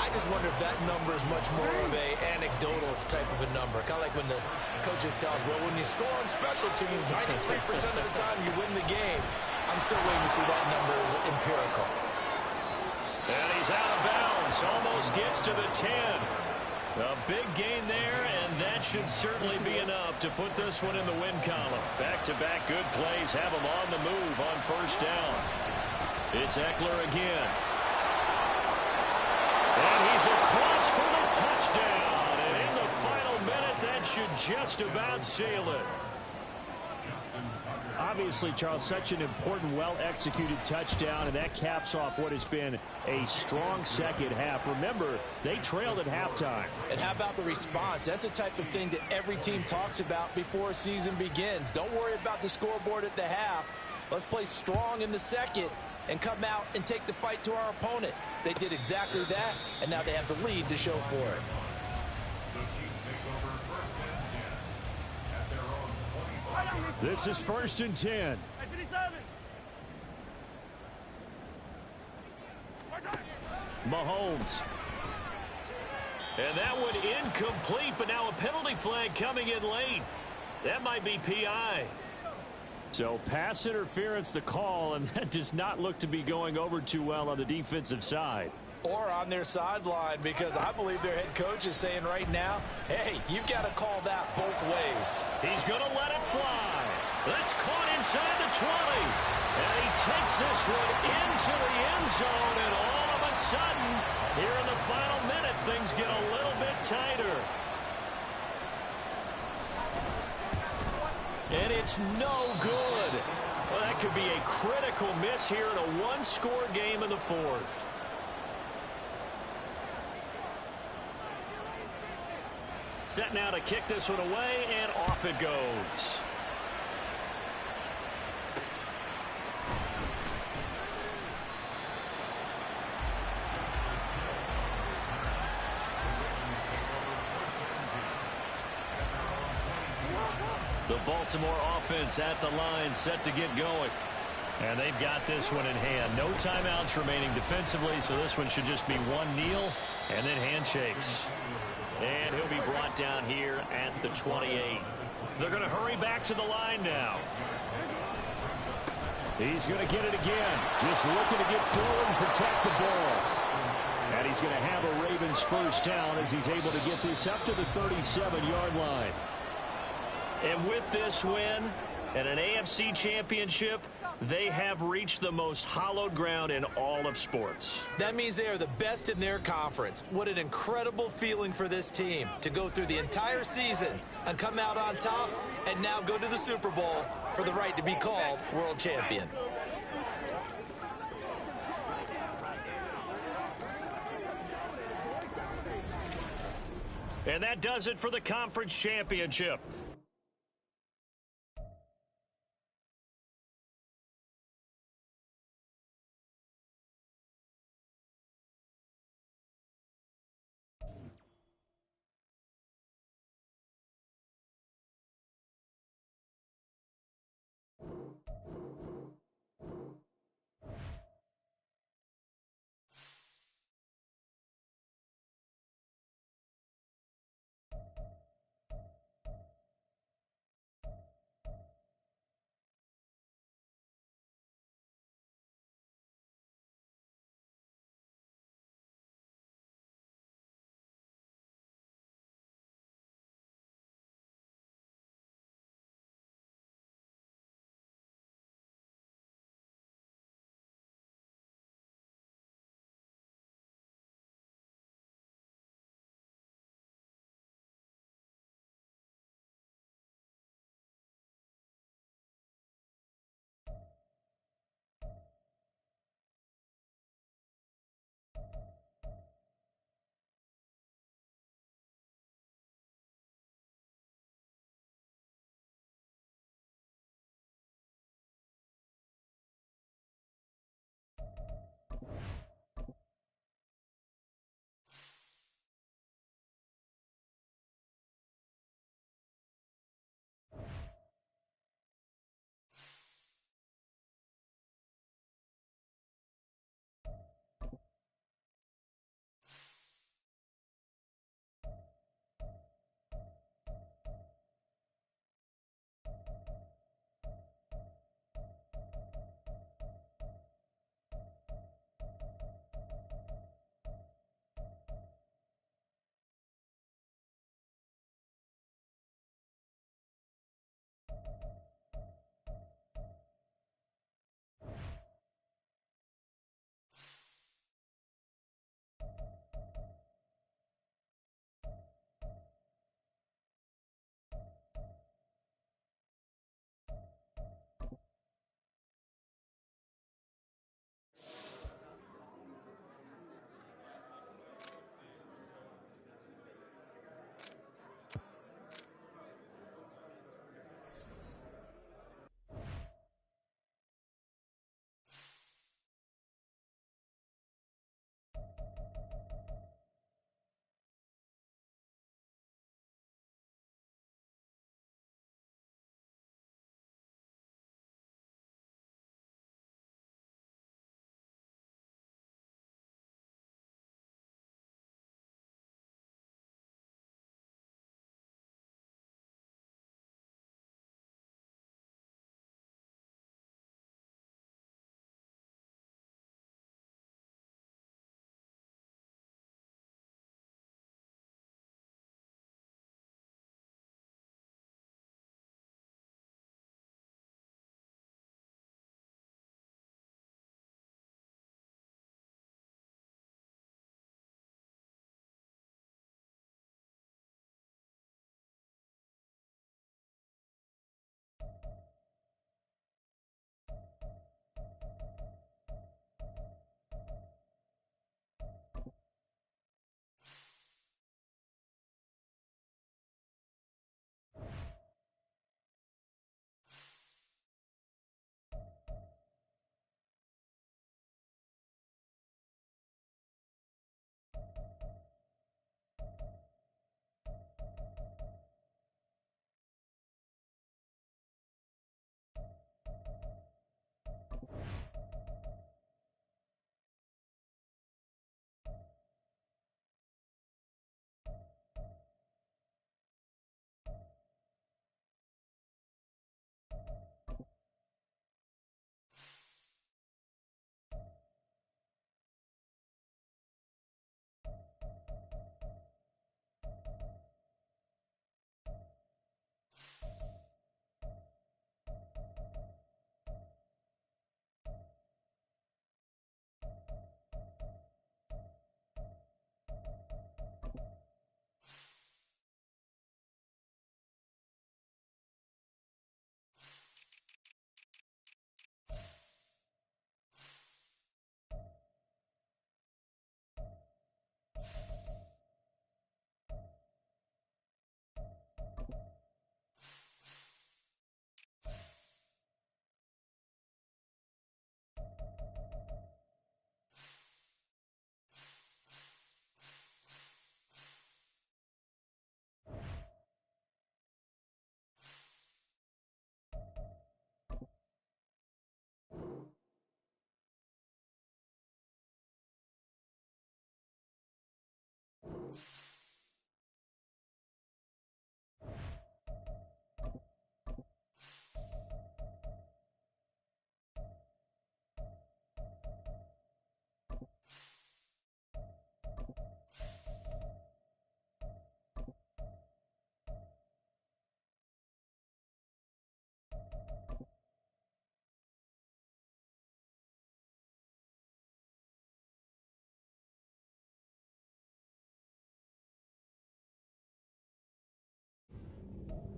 I just wonder if that number is much more of a anecdotal type of a number. Kind of like when the coaches tell us, well, when you score on special teams, 93% of the time you win the game. I'm still waiting to see that number as empirical.
And he's out of bounds. Almost gets to the 10. A big gain there, and that should certainly be enough to put this one in the win column. Back-to-back good plays have him on the move on first down. It's Eckler again. And he's across for the touchdown. And in the final minute, that should just about seal it.
Obviously, Charles, such an important, well-executed touchdown, and that caps off what has been a strong second half. Remember, they trailed at halftime.
And how about the response? That's the type of thing that every team talks about before a season begins. Don't worry about the scoreboard at the half. Let's play strong in the second and come out and take the fight to our opponent. They did exactly that, and now they have the lead to show for it.
This is 1st and 10. Mahomes.
And that one incomplete, but now a penalty flag coming in late. That might be PI.
So pass interference the call, and that does not look to be going over too well on the defensive side.
Or on their sideline, because I believe their head coach is saying right now, hey, you've got to call that both ways.
He's going to let it fly. That's caught inside the 20. And he takes this one into the end zone, and all of a sudden, here in the final minute, things get a little bit tighter. And it's no good. Well, that could be a critical miss here in a one-score game in the fourth. Set now to kick this one away, and off it goes. The Baltimore offense at the line, set to get going. And they've got this one in hand. No timeouts remaining defensively, so this one should just be one kneel and then handshakes. And he'll be brought down here at the 28. They're going to hurry back to the line now.
He's going to get it again. Just looking to get forward and protect the ball. And he's going to have a Ravens first down as he's able to get this up to the 37-yard line.
And with this win and an AFC championship, they have reached the most hallowed ground in all of sports.
That means they are the best in their conference. What an incredible feeling for this team to go through the entire season and come out on top and now go to the Super Bowl for the right to be called world champion.
And that does it for the conference championship.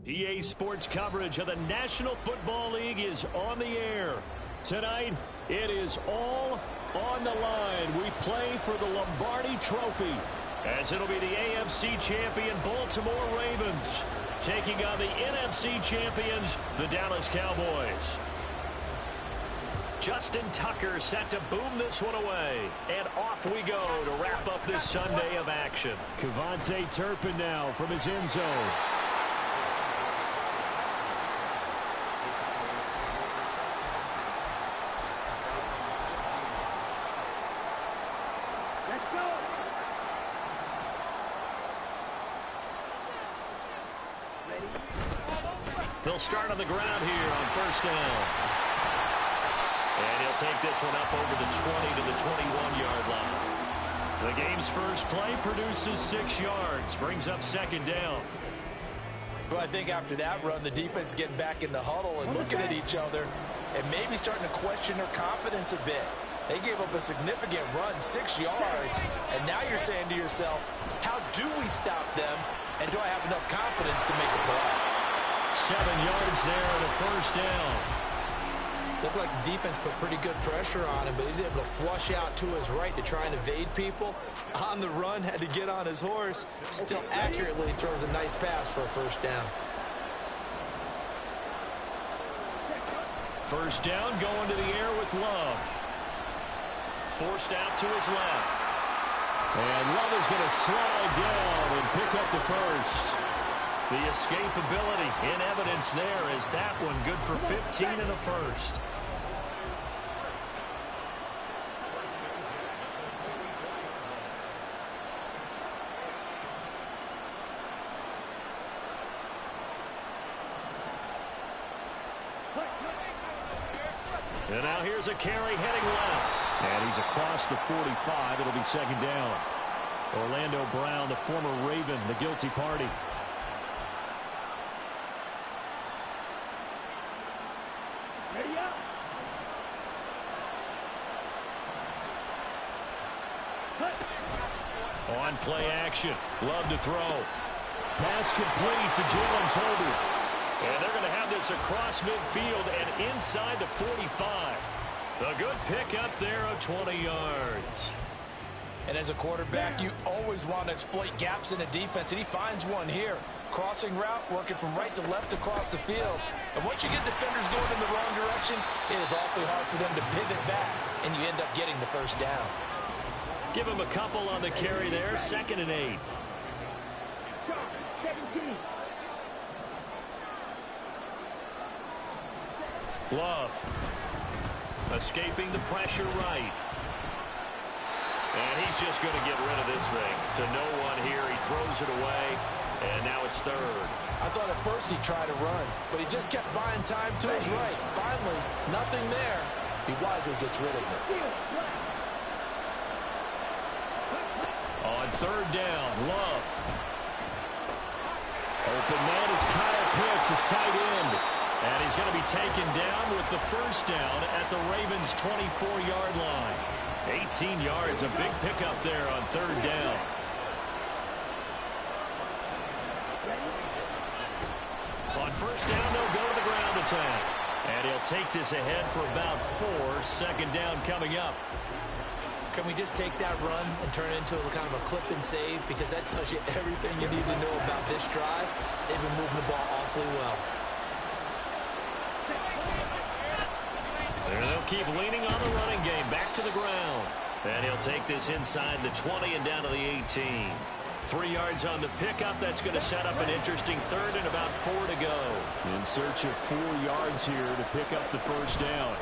EA Sports coverage of the National Football League is on the air. Tonight, it is all on the line. We play for the Lombardi Trophy, as it'll be the AFC champion Baltimore Ravens taking on the NFC champions, the Dallas Cowboys. Justin Tucker set to boom this one away. And off we go to wrap up this Sunday of action. Kevontae Turpin now from his end zone. They'll start on the ground here on first down. And he'll take this one up over the 20 to the 21-yard line. The game's first play produces 6 yards, brings up second down.
Well, I think after that run, the defense is getting back in the huddle and looking at each other and maybe starting to question their confidence a bit. They gave up a significant run, 6 yards, and now you're saying to yourself, how do we stop them, and do I have enough confidence to make a play?
7 yards there and a first down.
Looked like the defense put pretty good pressure on him, but he's able to flush out to his right to try and evade people. On the run, had to get on his horse. Still accurately throws a nice pass for a first down.
First down going to the air with Love. Forced out to his left. And Love is going to slide down and pick up the first. The escapability in evidence there is that one good for 15 and a first. And now here's a carry heading left. And he's across the 45. It'll be second down. Orlando Brown, the former Raven, the guilty party. On play action. Love to throw. Pass complete to Jalen Tolbert. And they're going to have this across midfield and inside the 45. A good pickup there of 20 yards.
And as a quarterback, you always want to exploit gaps in the defense, and he finds one here. Crossing route, working from right to left across the field. And once you get defenders going in the wrong direction, it is awfully hard for them to pivot back, and you end up getting the first down.
Give him a couple on the carry there. 2nd and 8. Love. Escaping the pressure right. And he's just going to get rid of this thing. To no one here. He throws it away. And now it's 3rd.
I thought at first he'd try to run, but he just kept buying time to his right. Finally, nothing there. He wisely gets rid of it.
On 3rd down, Love. Open man is Kyle Pitts, his tight end. And he's going to be taken down with the first down at the Ravens' 24-yard line. 18 yards, a big pickup there on 3rd down. On first down, they'll go to the ground attack. And he'll take this ahead for about 4. 2nd down coming up.
Can we just take that run and turn it into a kind of a clip and save? Because that tells you everything you need to know about this drive. They've been moving the ball awfully well.
And they'll keep leaning on the running game. Back to the ground. And he'll take this inside the 20 and down to the 18. 3 yards on the pickup. That's going to set up an interesting 3rd and about 4 to go. In search of 4 yards here to pick up the first down.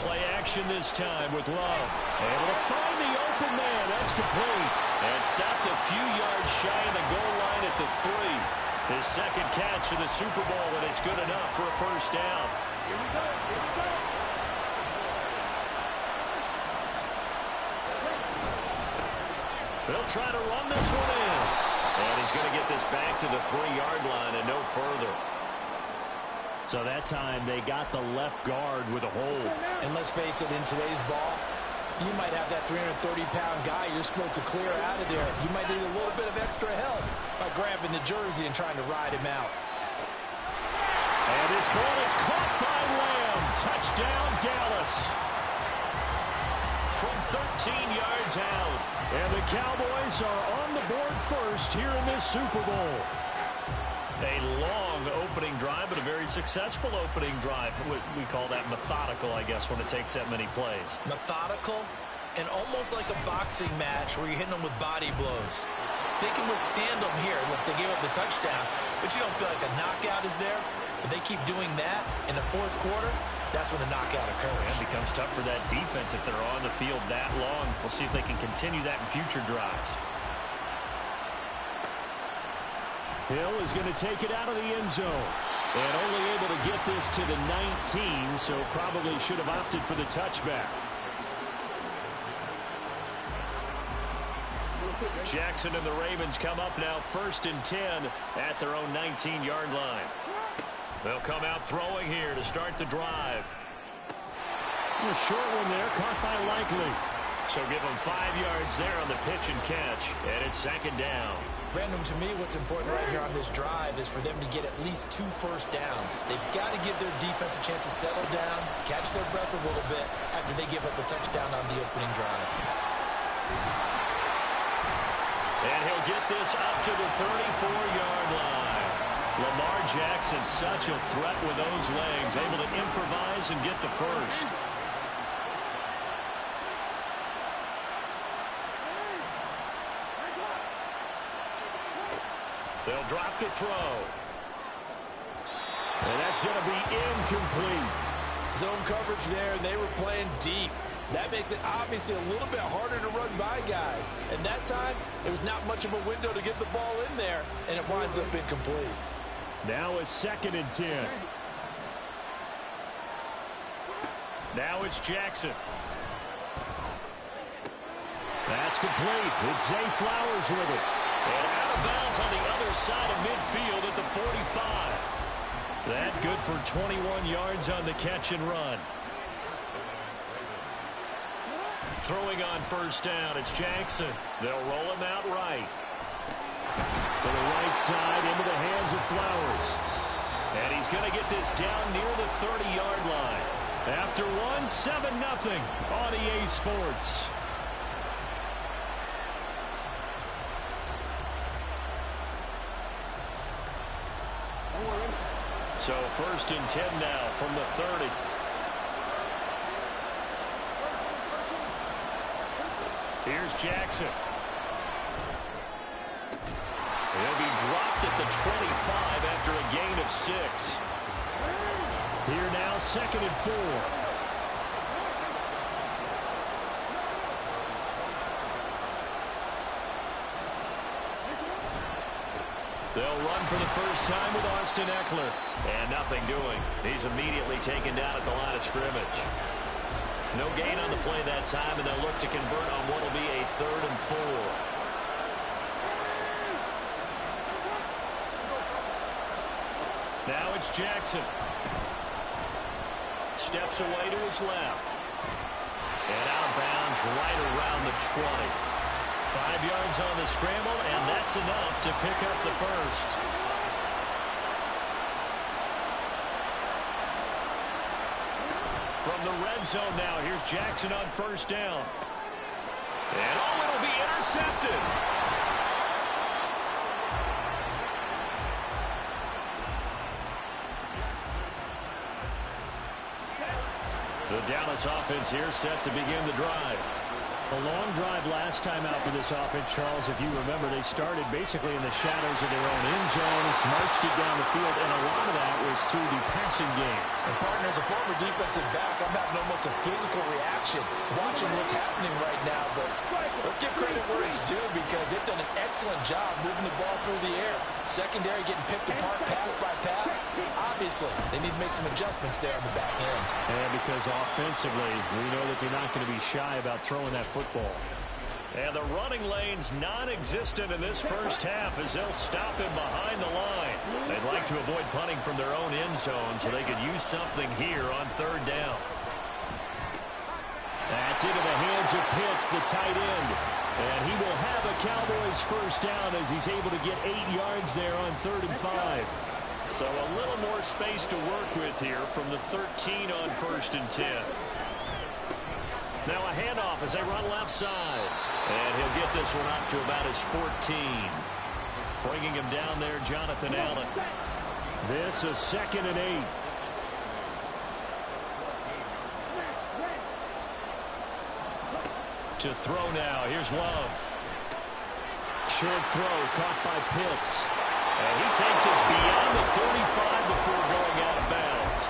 Play action this time with Love. Able to find the open man. That's complete. And stopped a few yards shy of the goal line at the 3. His 2nd catch of the Super Bowl, and it's good enough for a first down.
Here we go. Here we go.
They'll try to run this one in. And he's going to get this back to the 3-yard line and no further. So that time they got the left guard with a hold.
And let's face it, in today's ball, you might have that 330-pound guy you're supposed to clear out of there. You might need a little bit of extra help by grabbing the jersey and trying to ride him out.
And this ball is caught by Lamb. Touchdown, Dallas.
From 13 yards out.
And the Cowboys are on the board first here in this Super Bowl.
A long opening drive, but a very successful opening drive. We call that methodical, I guess, when it takes that many plays.
Methodical and almost like a boxing match where you're hitting them with body blows. They can withstand them here. Look, they gave up the touchdown, but you don't feel like a knockout is there. But they keep doing that in the fourth quarter. That's when the knockout occurs.
It becomes tough for that defense if they're on the field that long. We'll see if they can continue that in future drives.
Hill is going to take it out of the end zone. And only able to get this to the 19, so probably should have opted for the touchback.
Jackson and the Ravens come up now 1st and 10 at their own 19-yard line. They'll come out throwing here to start the drive.
A short one there, caught by Likely.
So give them 5 yards there on the pitch and catch, and it's 2nd down.
Brandon, to me, what's important right here on this drive is for them to get at least 2 first downs. They've got to give their defense a chance to settle down, catch their breath a little bit after they give up a touchdown on the opening drive.
And he'll get this up to the 34-yard line. Lamar Jackson, such a threat with those legs, able to improvise and get the first. They'll drop to throw.
And that's going to be incomplete.
Zone coverage there, and they were playing deep. That makes it obviously a little bit harder to run by guys. And that time, there was not much of a window to get the ball in there, and it winds up incomplete.
Now it's 2nd and 10.
Now it's Jackson.
That's complete. It's Zay Flowers with it.
And out of bounds on the other side of midfield at the 45. That good for 21 yards on the catch and run. Throwing on 1st down, it's Jackson. They'll roll him out right.
To the right side, into the hands of Flowers.
And he's going to get this down near the 30-yard line.
After one, 7-0 on EA Sports.
So 1st and 10 now from the 30. Here's Jackson. He'll be dropped at the 25 after a gain of 6.
Here now, 2nd and 4.
They'll run for the first time with Austin Eckler. And nothing doing. He's immediately taken down at the line of scrimmage. No gain on the play that time, and they'll look to convert on what will be a 3rd and 4. Now it's Jackson. Steps away to his left. And out of bounds right around the 20. 5 yards on the scramble, and that's enough to pick up the first. From the red zone now, here's Jackson on 1st down. And it'll be intercepted. The Dallas offense here set to begin the drive.
A long drive last time out for this offense, Charles. If you remember, they started basically in the shadows of their own end zone, marched it down the field, and a lot of that was through the passing game.
And partner, as a former defensive back, I'm having almost a physical reaction watching what's happening right now. But let's give credit where it's due, because they've done an excellent job moving the ball through the air. Secondary getting picked apart pass by pass. Obviously, they need to make some adjustments there on the back end.
And because offensively, we know that they're not going to be shy about throwing that football.
And the running lane's non-existent in this first half as they'll stop him behind the line. They'd like to avoid punting from their own end zone so they could use something here on 3rd down.
That's into the hands of Pitts, the tight end. And he will have a Cowboys first down as he's able to get 8 yards there on 3rd and 5.
So a little more space to work with here from the 13 on 1st and 10. Now a handoff as they run left side. And he'll get this one up to about his 14. Bringing him down there, Jonathan Allen.
This is 2nd and 8.
To throw now. Here's Love.
Short throw caught by Pitts.
And he takes us beyond the 35 before going out of bounds.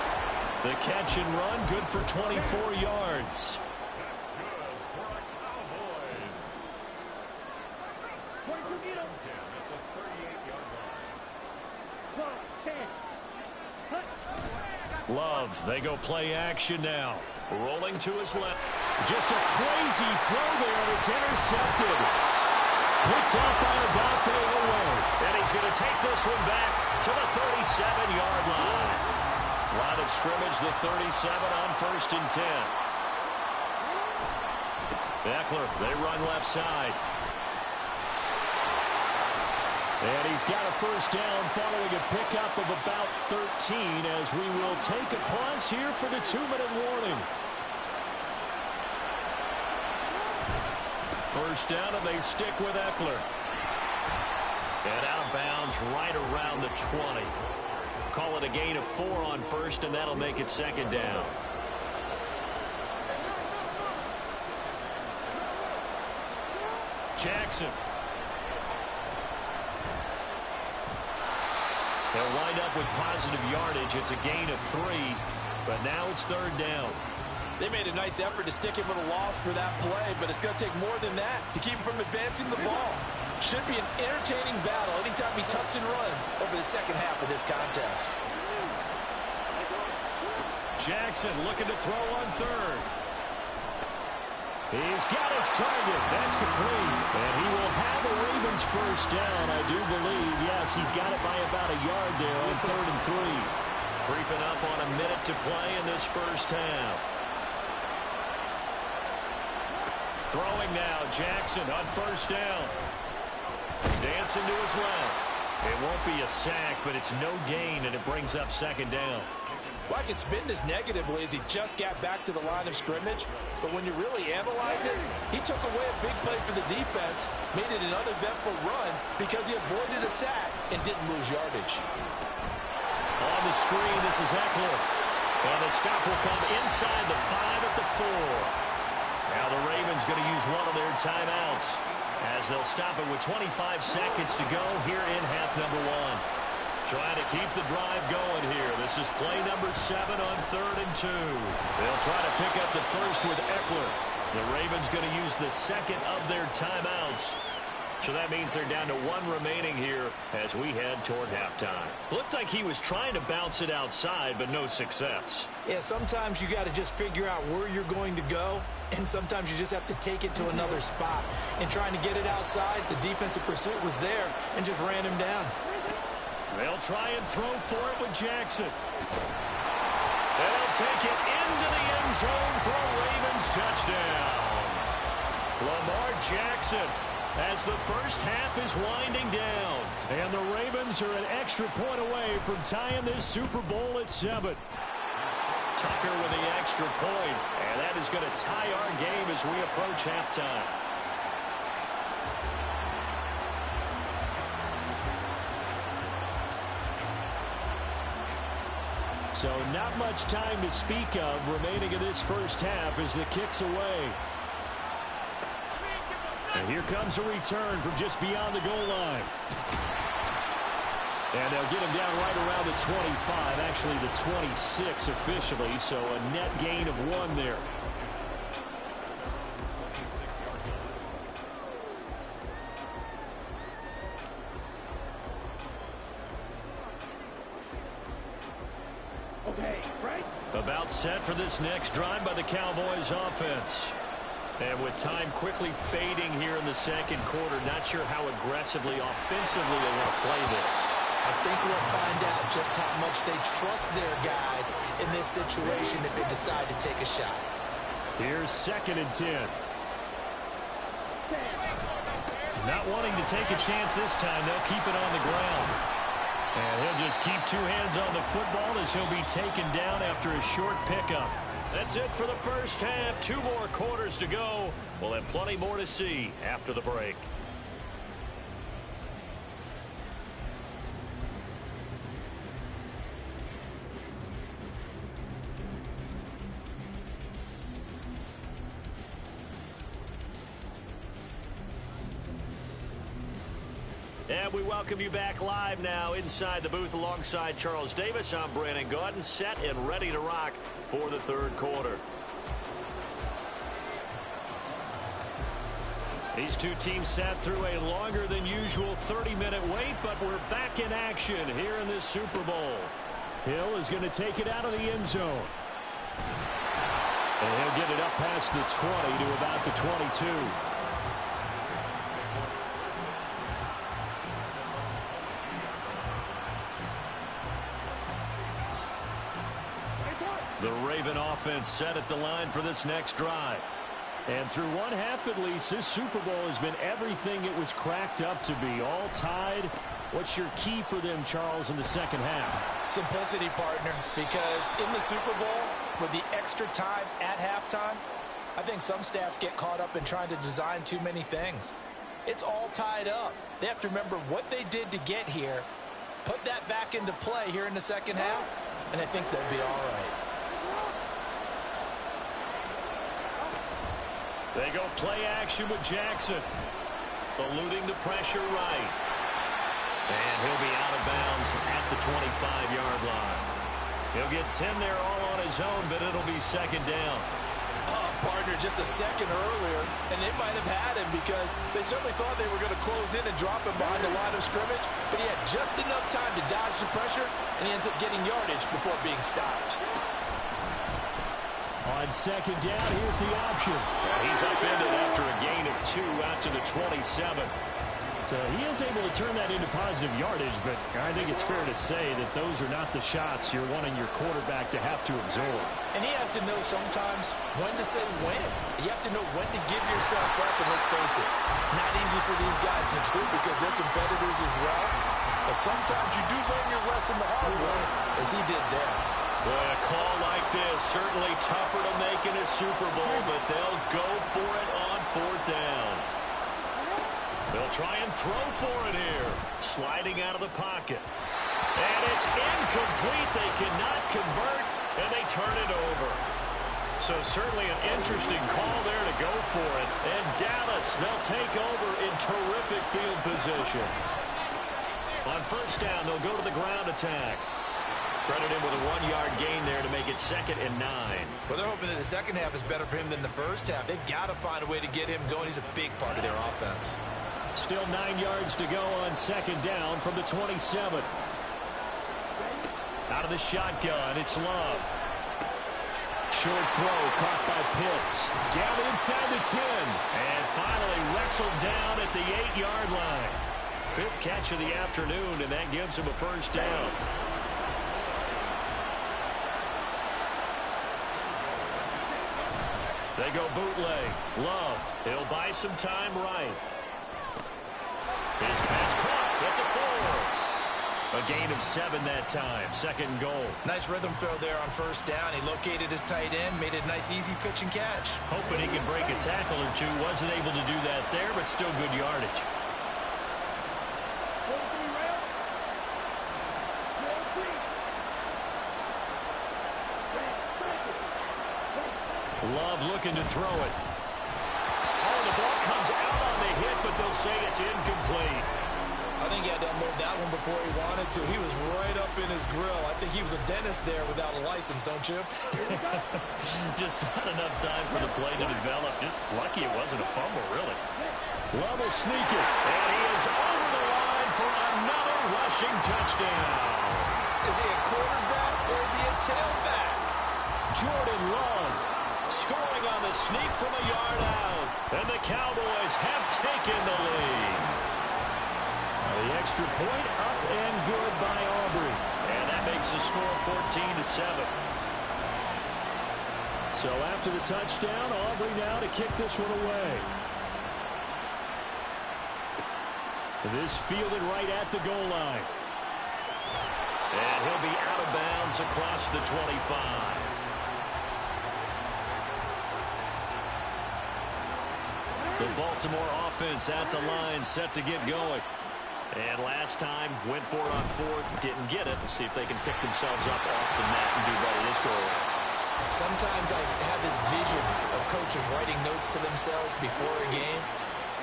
The catch and run, good for 24 yards.
That's good for a Cowboys. First and 10 at the 38-yard line.
Love, they go play action now. Rolling to his left. Just a crazy throw there. It's intercepted. Picked up by Adolfo away. And he's going to take this one back to the 37-yard line. Line of scrimmage, the 37 on 1st and 10. Eckler, they run left side. And he's got a first down following a pickup of about 13 as we will take a pause here for the 2-minute warning. First down, and they stick with Eckler. And out of bounds right around the 20. Call it a gain of 4 on 1st, and that'll make it 2nd down. Jackson. They'll wind up with positive yardage. It's a gain of 3, but now it's 3rd down.
They made a nice effort to stick him with a loss for that play, but it's going to take more than that to keep him from advancing the ball. Should be an entertaining battle anytime he tucks and runs over the second half of this contest.
Jackson looking to throw on 3rd. He's got his target. That's complete. And he will have the Ravens first down, I do believe. Yes, he's got it by about a yard there on 3rd and 3. Creeping up on a minute to play in this first half. Throwing now, Jackson on first down. Dancing to his left. It won't be a sack, but it's no gain, and it brings up 2nd down.
Well, I can spin this negatively as he just got back to the line of scrimmage. But when you really analyze it, he took away a big play for the defense, made it an uneventful run because he avoided a sack and didn't lose yardage.
On the screen, this is Eckler. And the stop will come inside the 5 at the 4. Now the Ravens going to use one of their timeouts as they'll stop it with 25 seconds to go here in half number 1. Trying to keep the drive going here. This is play number 7 on 3rd and 2. They'll try to pick up the first with Eckler. The Ravens going to use the second of their timeouts. So that means they're down to 1 remaining here as we head toward halftime. Looked like he was trying to bounce it outside, but no success.
Yeah, sometimes you got to just figure out where you're going to go, and sometimes you just have to take it to another spot. And trying to get it outside, the defensive pursuit was there and just ran him down.
They'll try and throw for it with Jackson. They'll take it into the end zone for a Ravens touchdown. Lamar Jackson as the first half is winding down.
And the Ravens are an extra point away from tying this Super Bowl at 7.
Tucker with the extra point, and that is going to tie our game as we approach halftime.
So not much time to speak of remaining in this first half as the kick's away. And here comes a return from just beyond the goal line. And they'll get him down right around the 25, actually the 26 officially, so a net gain of 1 there. About set for this next drive by the Cowboys offense.
And with time quickly fading here in the second quarter, not sure how aggressively, offensively they want to play this.
I think we'll find out just how much they trust their guys in this situation if they decide to take a shot.
Here's 2nd and 10.
Not wanting to take a chance this time, they'll keep it on the ground.
And he'll just keep two hands on the football as he'll be taken down after a short pickup.
That's it for the first half. 2 more quarters to go. We'll have plenty more to see after the break. And we welcome you back live now inside the booth alongside Charles Davis. I'm Brandon Gaudin, set and ready to rock for the third quarter. These two teams sat through a longer than usual 30-minute wait, but we're back in action here in this Super Bowl.
Hill is going to take it out of the end zone. And he'll get it up past the 20 to about the 22.
The Raven offense set at the line for this next drive.
And through one half at least, this Super Bowl has been everything it was cracked up to be. All tied. What's your key for them, Charles, in the second half?
Simplicity, partner, because in the Super Bowl, with the extra time at halftime, I think some staffs get caught up in trying to design too many things. It's all tied up. They have to remember what they did to get here, put that back into play here in the second half, and I think they'll be all right.
They go play action with Jackson. Eluding the pressure right. And he'll be out of bounds at the 25-yard line. He'll get 10 there all on his own, but it'll be second down.
Partner, just a second earlier, and they might have had him because they certainly thought they were going to close in and drop him behind the line of scrimmage, but he had just enough time to dodge the pressure, and he ends up getting yardage before being stopped.
On second down, here's the option.
He's upended after a gain of 2 out to the 27.
So he is able to turn that into positive yardage, but I think it's fair to say that those are not the shots you're wanting your quarterback to have to absorb.
And he has to know sometimes when to say when. You have to know when to give yourself up, and let's face it, not easy for these guys to do because they're competitors as well. But sometimes you do learn your lesson the hard way, as he did there.
Boy, a call like this, certainly tougher to make in a Super Bowl, but they'll go for it on fourth down. They'll try and throw for it here. Sliding out of the pocket. And it's incomplete. They cannot convert, and they turn it over. So certainly an interesting call there to go for it. And Dallas, they'll take over in terrific field position. On first down, they'll go to the ground attack. Credit him with a 1-yard gain there to make it 2nd and 9.
Well, they're hoping that the second half is better for him than the first half. They've got to find a way to get him going. He's a big part of their offense.
Still 9 yards to go on second down from the 27. Out of the shotgun, it's Love. Short throw caught by Pitts. Down inside the 10. And finally wrestled down at the 8-yard line. 5th catch of the afternoon, and that gives him a first down. They go bootleg. Love. He'll buy some time right. His pass caught at the 4. A gain of 7 that time. 2nd goal.
Nice rhythm throw there on first down. He located his tight end, made it a nice easy pitch and catch.
Hoping he could break a tackle or two. Wasn't able to do that there, but still good yardage.
Love looking to throw it.
Oh, the ball comes out on the hit, but they'll say it's incomplete.
I think he had to unload that one before he wanted to. He was right up in his grill. I think he was a dentist there without a license, don't you?
Just not enough time for the play to develop. Just lucky it wasn't a fumble, really.
Love will sneak it.
And he is over the line for another rushing touchdown.
Is he a quarterback or is he a tailback?
Jordan Love
scoring on the sneak from a yard out. And the Cowboys have taken the lead.
The extra point up and good by Aubrey.
And that makes the score 14-7.
So after the touchdown, Aubrey now to kick this one away. This fielded right at the goal line.
And he'll be out of bounds across the 25. The Baltimore offense at the line, set to get going. And last time, went for it on fourth, didn't get it. We'll see if they can pick themselves up off the mat and do better this go around.
Sometimes I have this vision of coaches writing notes to themselves before a game.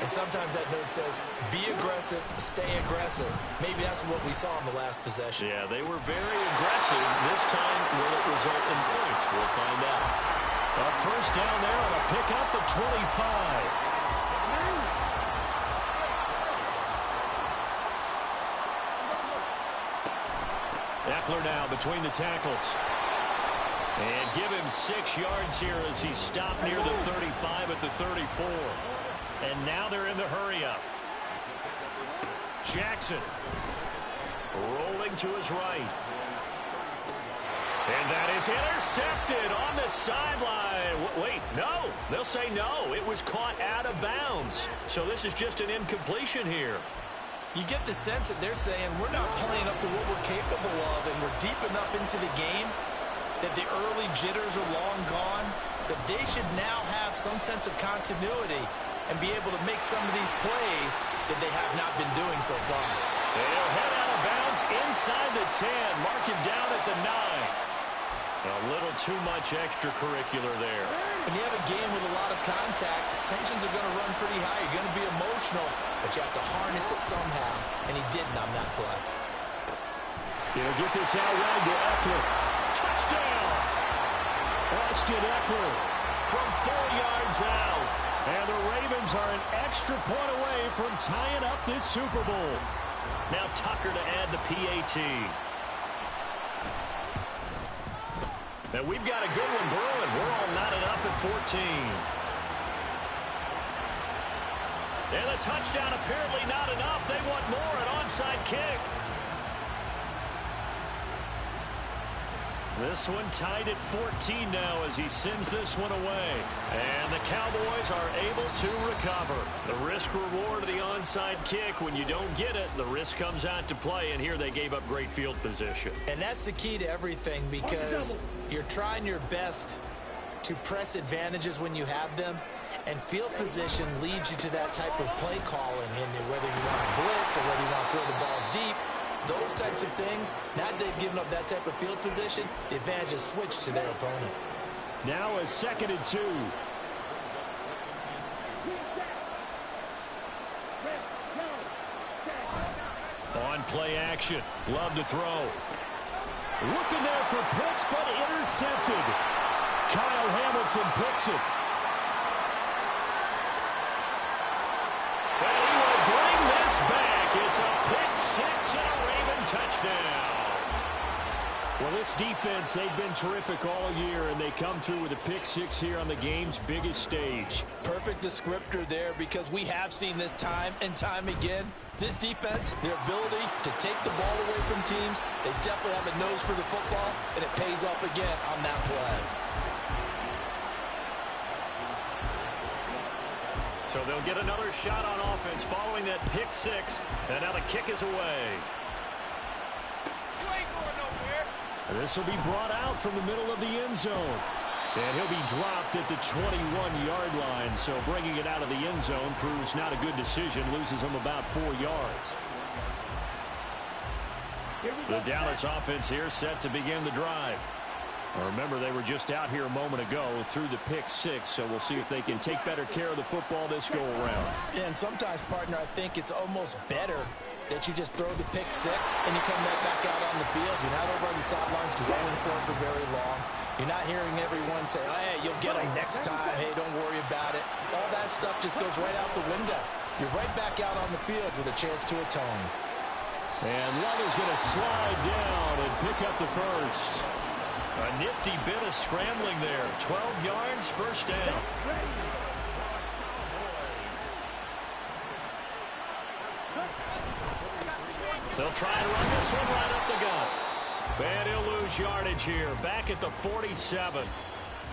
And sometimes that note says, be aggressive, stay aggressive. Maybe that's what we saw in the last possession.
Yeah, they were very aggressive. This time, will it result in points? We'll find out. A first down there on a pick up the 25. Eckler now between the tackles. And give him 6 yards here as he's stopped near the 35 at the 34. And now they're in the hurry-up. Jackson rolling to his right. And that is intercepted on the sideline. Wait, no. They'll say no. It was caught out of bounds. So this is just an incompletion here.
You get the sense that they're saying we're not playing up to what we're capable of, and we're deep enough into the game that the early jitters are long gone, that they should now have some sense of continuity and be able to make some of these plays that they have not been doing so far.
They'll head out of bounds inside the 10. Mark him down at the 9. A little too much extracurricular there.
When you have a game with a lot of contact, tensions are going to run pretty high. You're going to be emotional, but you have to harness it somehow, and he didn't on that play.
He'll get this out wide to Eckler.
Touchdown!
Austin Eckler
From 4 yards out.
And the Ravens are an extra point away from tying up this Super Bowl.
Now Tucker to add the PAT. And we've got a good one brewing. We're all knotted up at 14. And a touchdown apparently not enough. They want more, an onside kick. This one tied at 14 now as he sends this one away. And the Cowboys are able to recover. The risk reward of the onside kick. When you don't get it, the risk comes out to play. And here they gave up great field position.
And that's the key to everything, because you're trying your best to press advantages when you have them. And field position leads you to that type of play calling. And whether you want to blitz or whether you want to throw the ball deep, those types of things, now that they've given up that type of field position, the advantage is switched to their opponent.
Now a 2nd and 2.
On play action. Love to throw.
Looking there for picks, but intercepted. Kyle Hamilton picks it.
And he will bring this back. It's a pick 6 and a Raven touchdown.
Well, this defense, they've been terrific all year, and they come through with a pick 6 here on the game's biggest stage.
Perfect descriptor there, because we have seen this time and time again. This defense, their ability to take the ball away from teams, they definitely have a nose for the football, and it pays off again on that play.
So they'll get another shot on offense following that pick 6. And now the kick is away.
This will be brought out from the middle of the end zone. And he'll be dropped at the 21-yard line. So bringing it out of the end zone proves not a good decision. Loses him about 4 yards. The Dallas offense here set to begin the drive. Remember, they were just out here a moment ago through the pick 6, so we'll see if they can take better care of the football this go-around.
And sometimes, partner, I think it's almost better that you just throw the pick 6 and you come right back out on the field. You're not over on the sidelines dwelling for it for very long. You're not hearing everyone say, oh, hey, you'll get them next time. Hey, don't worry about it. All that stuff just goes right out the window. You're right back out on the field with a chance to atone.
And Love is going to slide down and pick up the first.
A nifty bit of scrambling there. 12 yards, first down. They'll try and run this one right up the gut. And he'll lose yardage here. Back at the 47.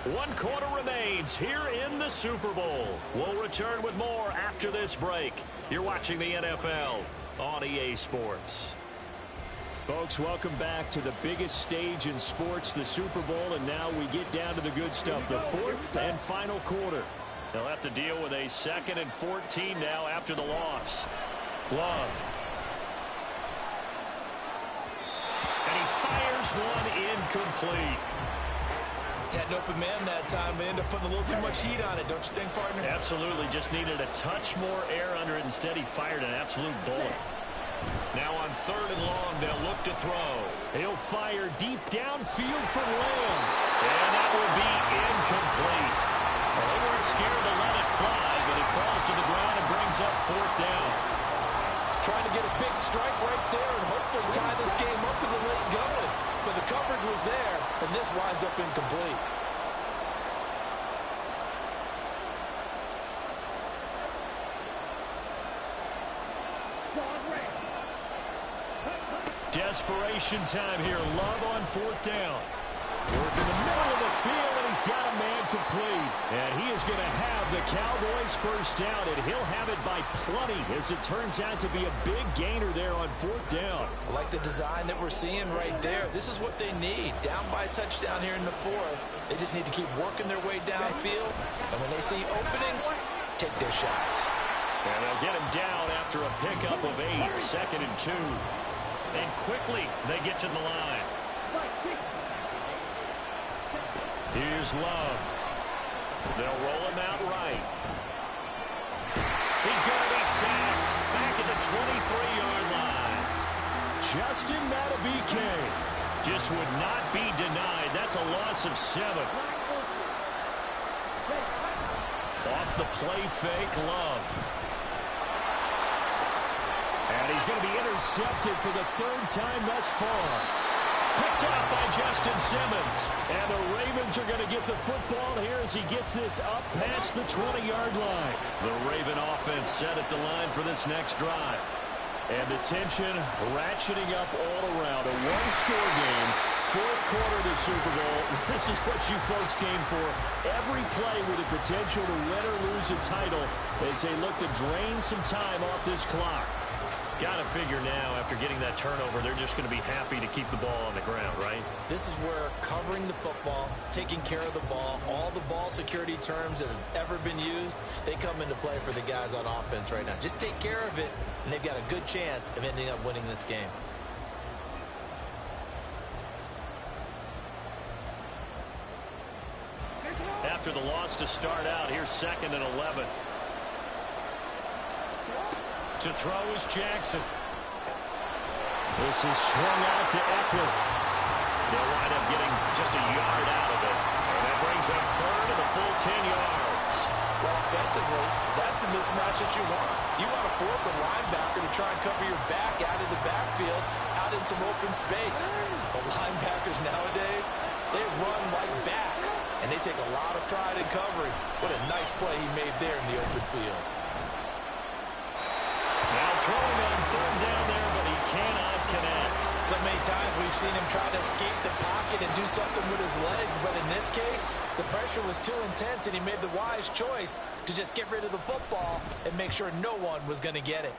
1 quarter remains here in the Super Bowl. We'll return with more after this break. You're watching the NFL on EA Sports.
Folks, welcome back to the biggest stage in sports, the Super Bowl, and now we get down to the good stuff, the fourth and final quarter.
They'll have to deal with a 2nd and 14 now after the loss. Love. And he fires one incomplete.
Had an open man that time, but ended up putting a little too much heat on it, don't you think, partner?
Absolutely. Just needed a touch more air under it. Instead, he fired an absolute bullet. Now on 3rd and long, they'll look to throw.
He'll fire deep downfield for Lamb.
And that will be incomplete. Well, they weren't scared to let it fly, but it falls to the ground and brings up 4th down.
Trying to get a big strike right there and hopefully tie this game up with the late going. But the coverage was there, and this winds up incomplete.
Desperation time here. Love on 4th down. Work in the middle of the field, and he's got a man complete.
And he is going to have the Cowboys first down, and he'll have it by plenty, as it turns out to be a big gainer there on 4th down.
I like the design that we're seeing right there. This is what they need. Down by a touchdown here in the 4th. They just need to keep working their way downfield. And when they see openings, take their shots.
And they'll get him down after a pickup of 8, 2nd and 2. And quickly, they get to the line. Here's Love. They'll roll him out right. He's going to be sacked back at the 23-yard line.
Justin Madubuike
just would not be denied. That's a loss of 7. Off the play fake, Love.
And he's going to be intercepted for the 3rd time thus far.
Picked up by Justin Simmons.
And the Ravens are going to get the football here as he gets this up past the 20-yard line.
The Raven offense set at the line for this next drive.
And the tension ratcheting up all around. A one-score game, 4th quarter of the Super Bowl. This is what you folks came for. Every play with the potential to win or lose a title as they look to drain some time off this clock.
Got to figure now, after getting that turnover, they're just going to be happy to keep the ball on the ground, right?
This is where covering the football, taking care of the ball, all the ball security terms that have ever been used, they come into play for the guys on offense right now. Just take care of it, and they've got a good chance of ending up winning this game.
After the loss to start out, here's 2nd and 11. To throw is Jackson.
This is swung out to Eckler.
They'll wind up getting just a yard out of it. And that brings up 3rd and a full 10 yards.
Well, offensively, that's the mismatch that you want. You want to force a linebacker to try and cover your back out of the backfield, out in some open space. The linebackers nowadays, they run like backs, and they take a lot of pride in covering. What a nice play he made there in the open field.
Now throwing on 3rd down there, but he cannot connect.
So many times we've seen him try to escape the pocket and do something with his legs, but in this case, the pressure was too intense, and he made the wise choice to just get rid of the football and make sure no one was going to get it.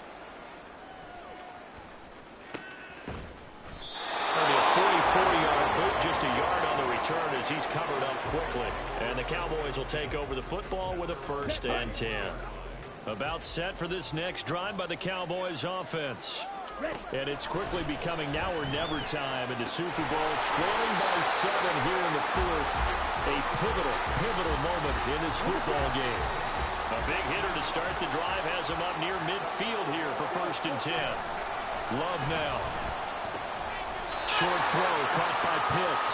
That'll be a 44-yard boot, just a yard on the return as he's covered up quickly. And the Cowboys will take over the football with a 1st and 10. About set for this next drive by the Cowboys offense.
And it's quickly becoming now or never time in the Super Bowl, trailing by 7 here in the 4th. A pivotal moment in this football game.
A big hitter to start the drive has him up near midfield here for 1st and 10.
Love now. Short throw caught by Pitts.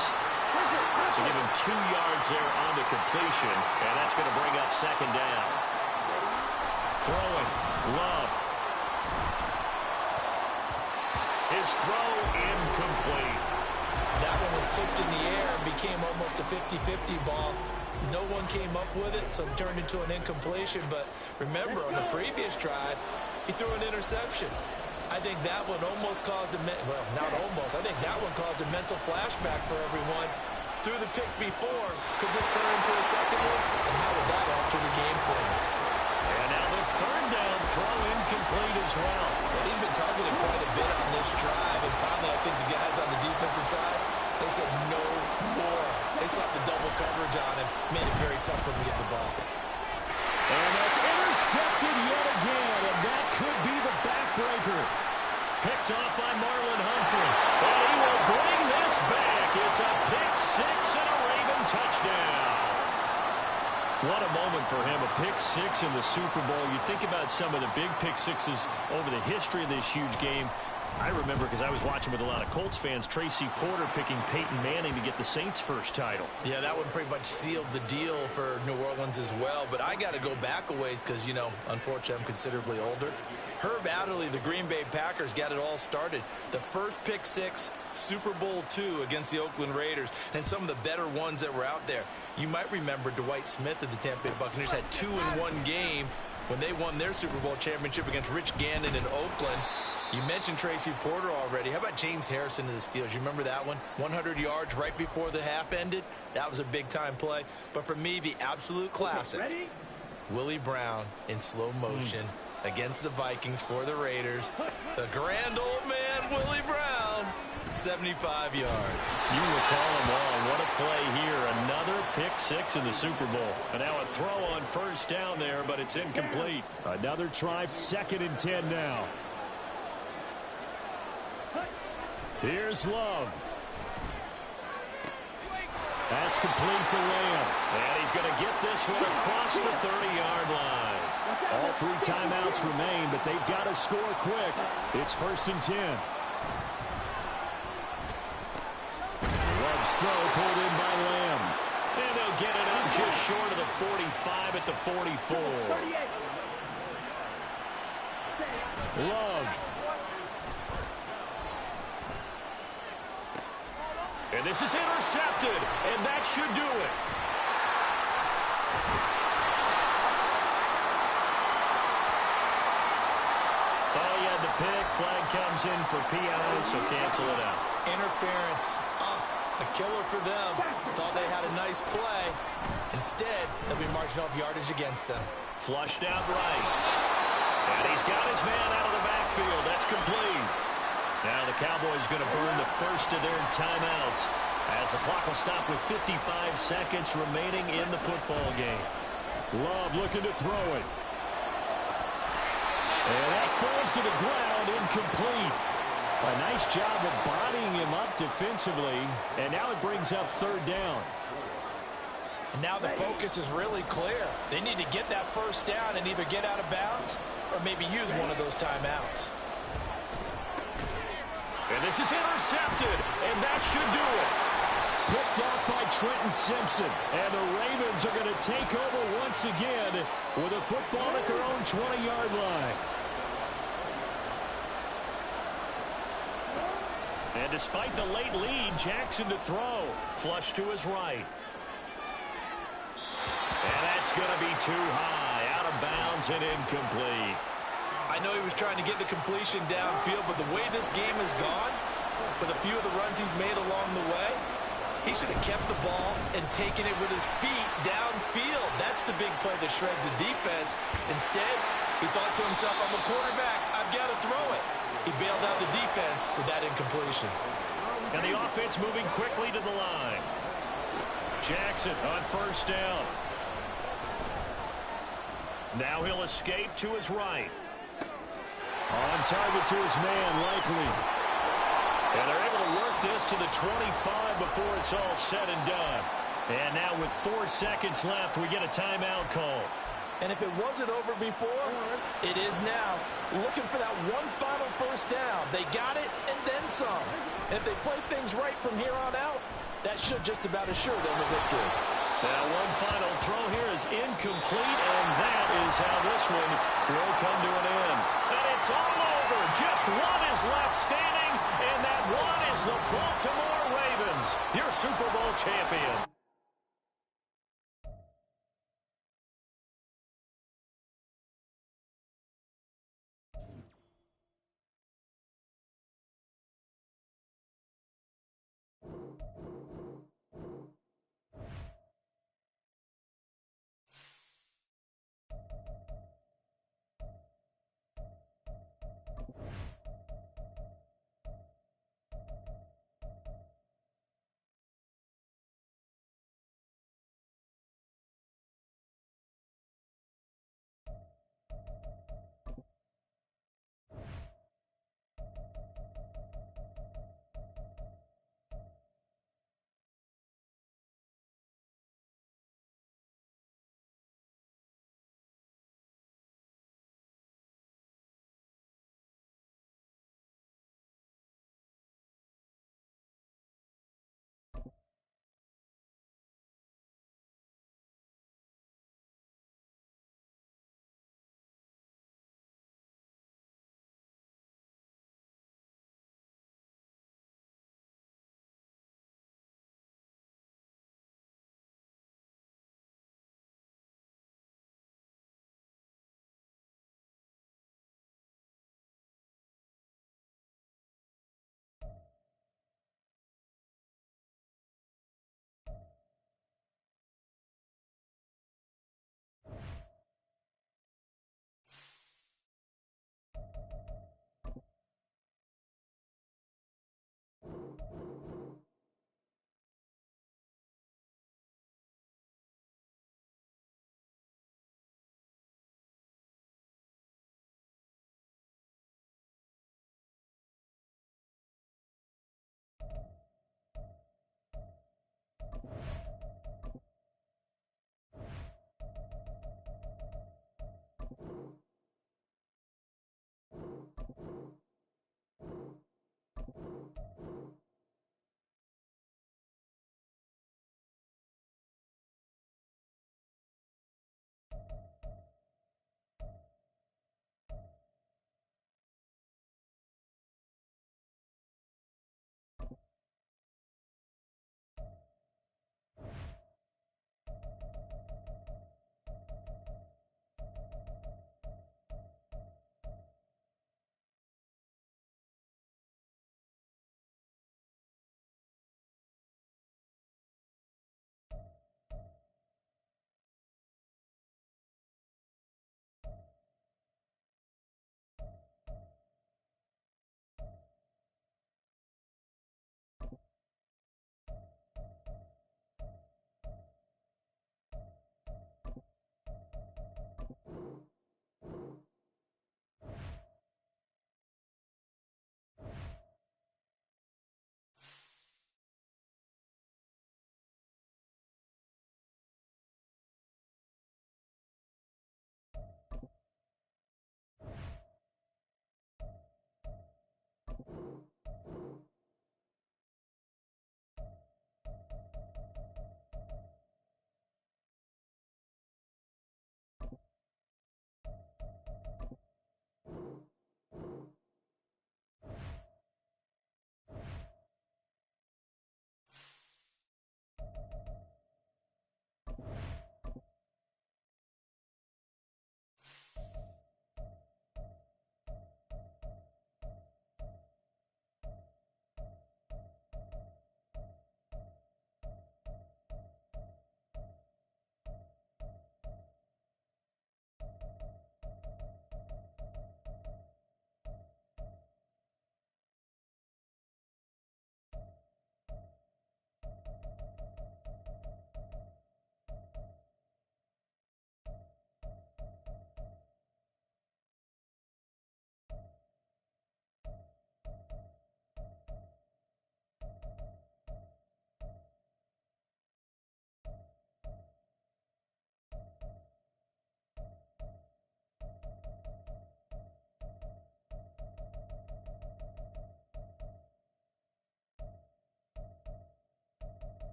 So give him 2 yards there on the completion, and that's going to bring up 2nd down. Throwing, Love. His throw incomplete.
That one was tipped in the air and became almost a 50-50 ball. No one came up with it, so it turned into an incompletion. But remember, on the previous drive, he threw an interception. I think that one almost caused a, well, not almost, I think that one caused a mental flashback for everyone. Threw the pick before. Could this turn into a second one? And how would that alter the game for him?
And now the 3rd down throw incomplete as well.
He's been targeted quite a bit on this drive, and finally I think the guys on the defensive side, they said no more. They slapped the double coverage on him, made it very tough for him to get the ball.
And that's intercepted yet again, and that could be the backbreaker. Picked off by Marlon Humphrey, and he will bring this back. It's a pick six and a Raven touchdown. What a moment for him, a pick six in the Super Bowl. You think about some of the big pick sixes over the history of this huge game. I remember, because I was watching with a lot of Colts fans, Tracy Porter picking Peyton Manning to get the Saints' first title.
Yeah, that one pretty much sealed the deal for New Orleans as well. But I got to go back a ways because, you know, unfortunately I'm considerably older. Herb Adderley, the Green Bay Packers, got it all started. The first pick six, Super Bowl II against the Oakland Raiders, and some of the better ones that were out there. You might remember Dwight Smith of the Tampa Bay Buccaneers had 2 in one game when they won their Super Bowl championship against Rich Gannon in Oakland. You mentioned Tracy Porter already. How about James Harrison of the Steelers? You remember that one? 100 yards right before the half ended. That was a big-time play. But for me, the absolute classic, Willie Brown in slow motion against the Vikings for the Raiders. The grand old man, Willie Brown, 75 yards.
You recall them all. What a play here. Another pick six in the Super Bowl. And now a throw on first down there, but it's incomplete. Another try, 2nd and 10 now. Here's Love. That's complete to Lamb. And he's going to get this one across the 30-yard line. All 3 timeouts remain, but they've got to score quick. It's 1st and 10. Love's throw pulled in by Lamb. And they'll get it up just short of the 45 at the 44. Love. And this is intercepted, and that should do it. Thought he had the pick. Flag comes in for PI, so cancel it out.
Interference. A killer for them. Thought they had a nice play. Instead, they'll be marching off yardage against them.
Flushed out right. And he's got his man out of the backfield. That's complete. Now the Cowboys going to burn the first of their timeouts as the clock will stop with 55 seconds remaining in the football game. Love looking to throw it. And that falls to the ground, incomplete. A nice job of bodying him up defensively, and now it brings up 3rd down.
And now the focus is really clear. They need to get that first down and either get out of bounds or maybe use one of those timeouts.
And this is intercepted, and that should do it. Picked off by Trenton Simpson, and the Ravens are going to take over once again with a football at their own 20-yard line. And despite the late lead, Jackson to throw. Flush to his right. And that's going to be too high, out of bounds and incomplete.
I know he was trying to get the completion downfield, but the way this game has gone, with a few of the runs he's made along the way, he should have kept the ball and taken it with his feet downfield. That's the big play that shreds the defense. Instead, he thought to himself, I'm a quarterback, I've got to throw it. He bailed out the defense with that incompletion.
And the offense moving quickly to the line. Jackson on first down. Now he'll escape to his right. On target to his man, Likely. And they're able to work this to the 25 before it's all said and done. And now with 4 seconds left, we get a timeout call.
And if it wasn't over before, it is now. Looking for that one final first down. They got it and then some. And if they play things right from here on out, that should just about assure them a victory.
Now one final throw here is incomplete, and that is how this one will come to an end. And it's all over. Just one is left standing, and that one is the Baltimore Ravens, your Super Bowl champion.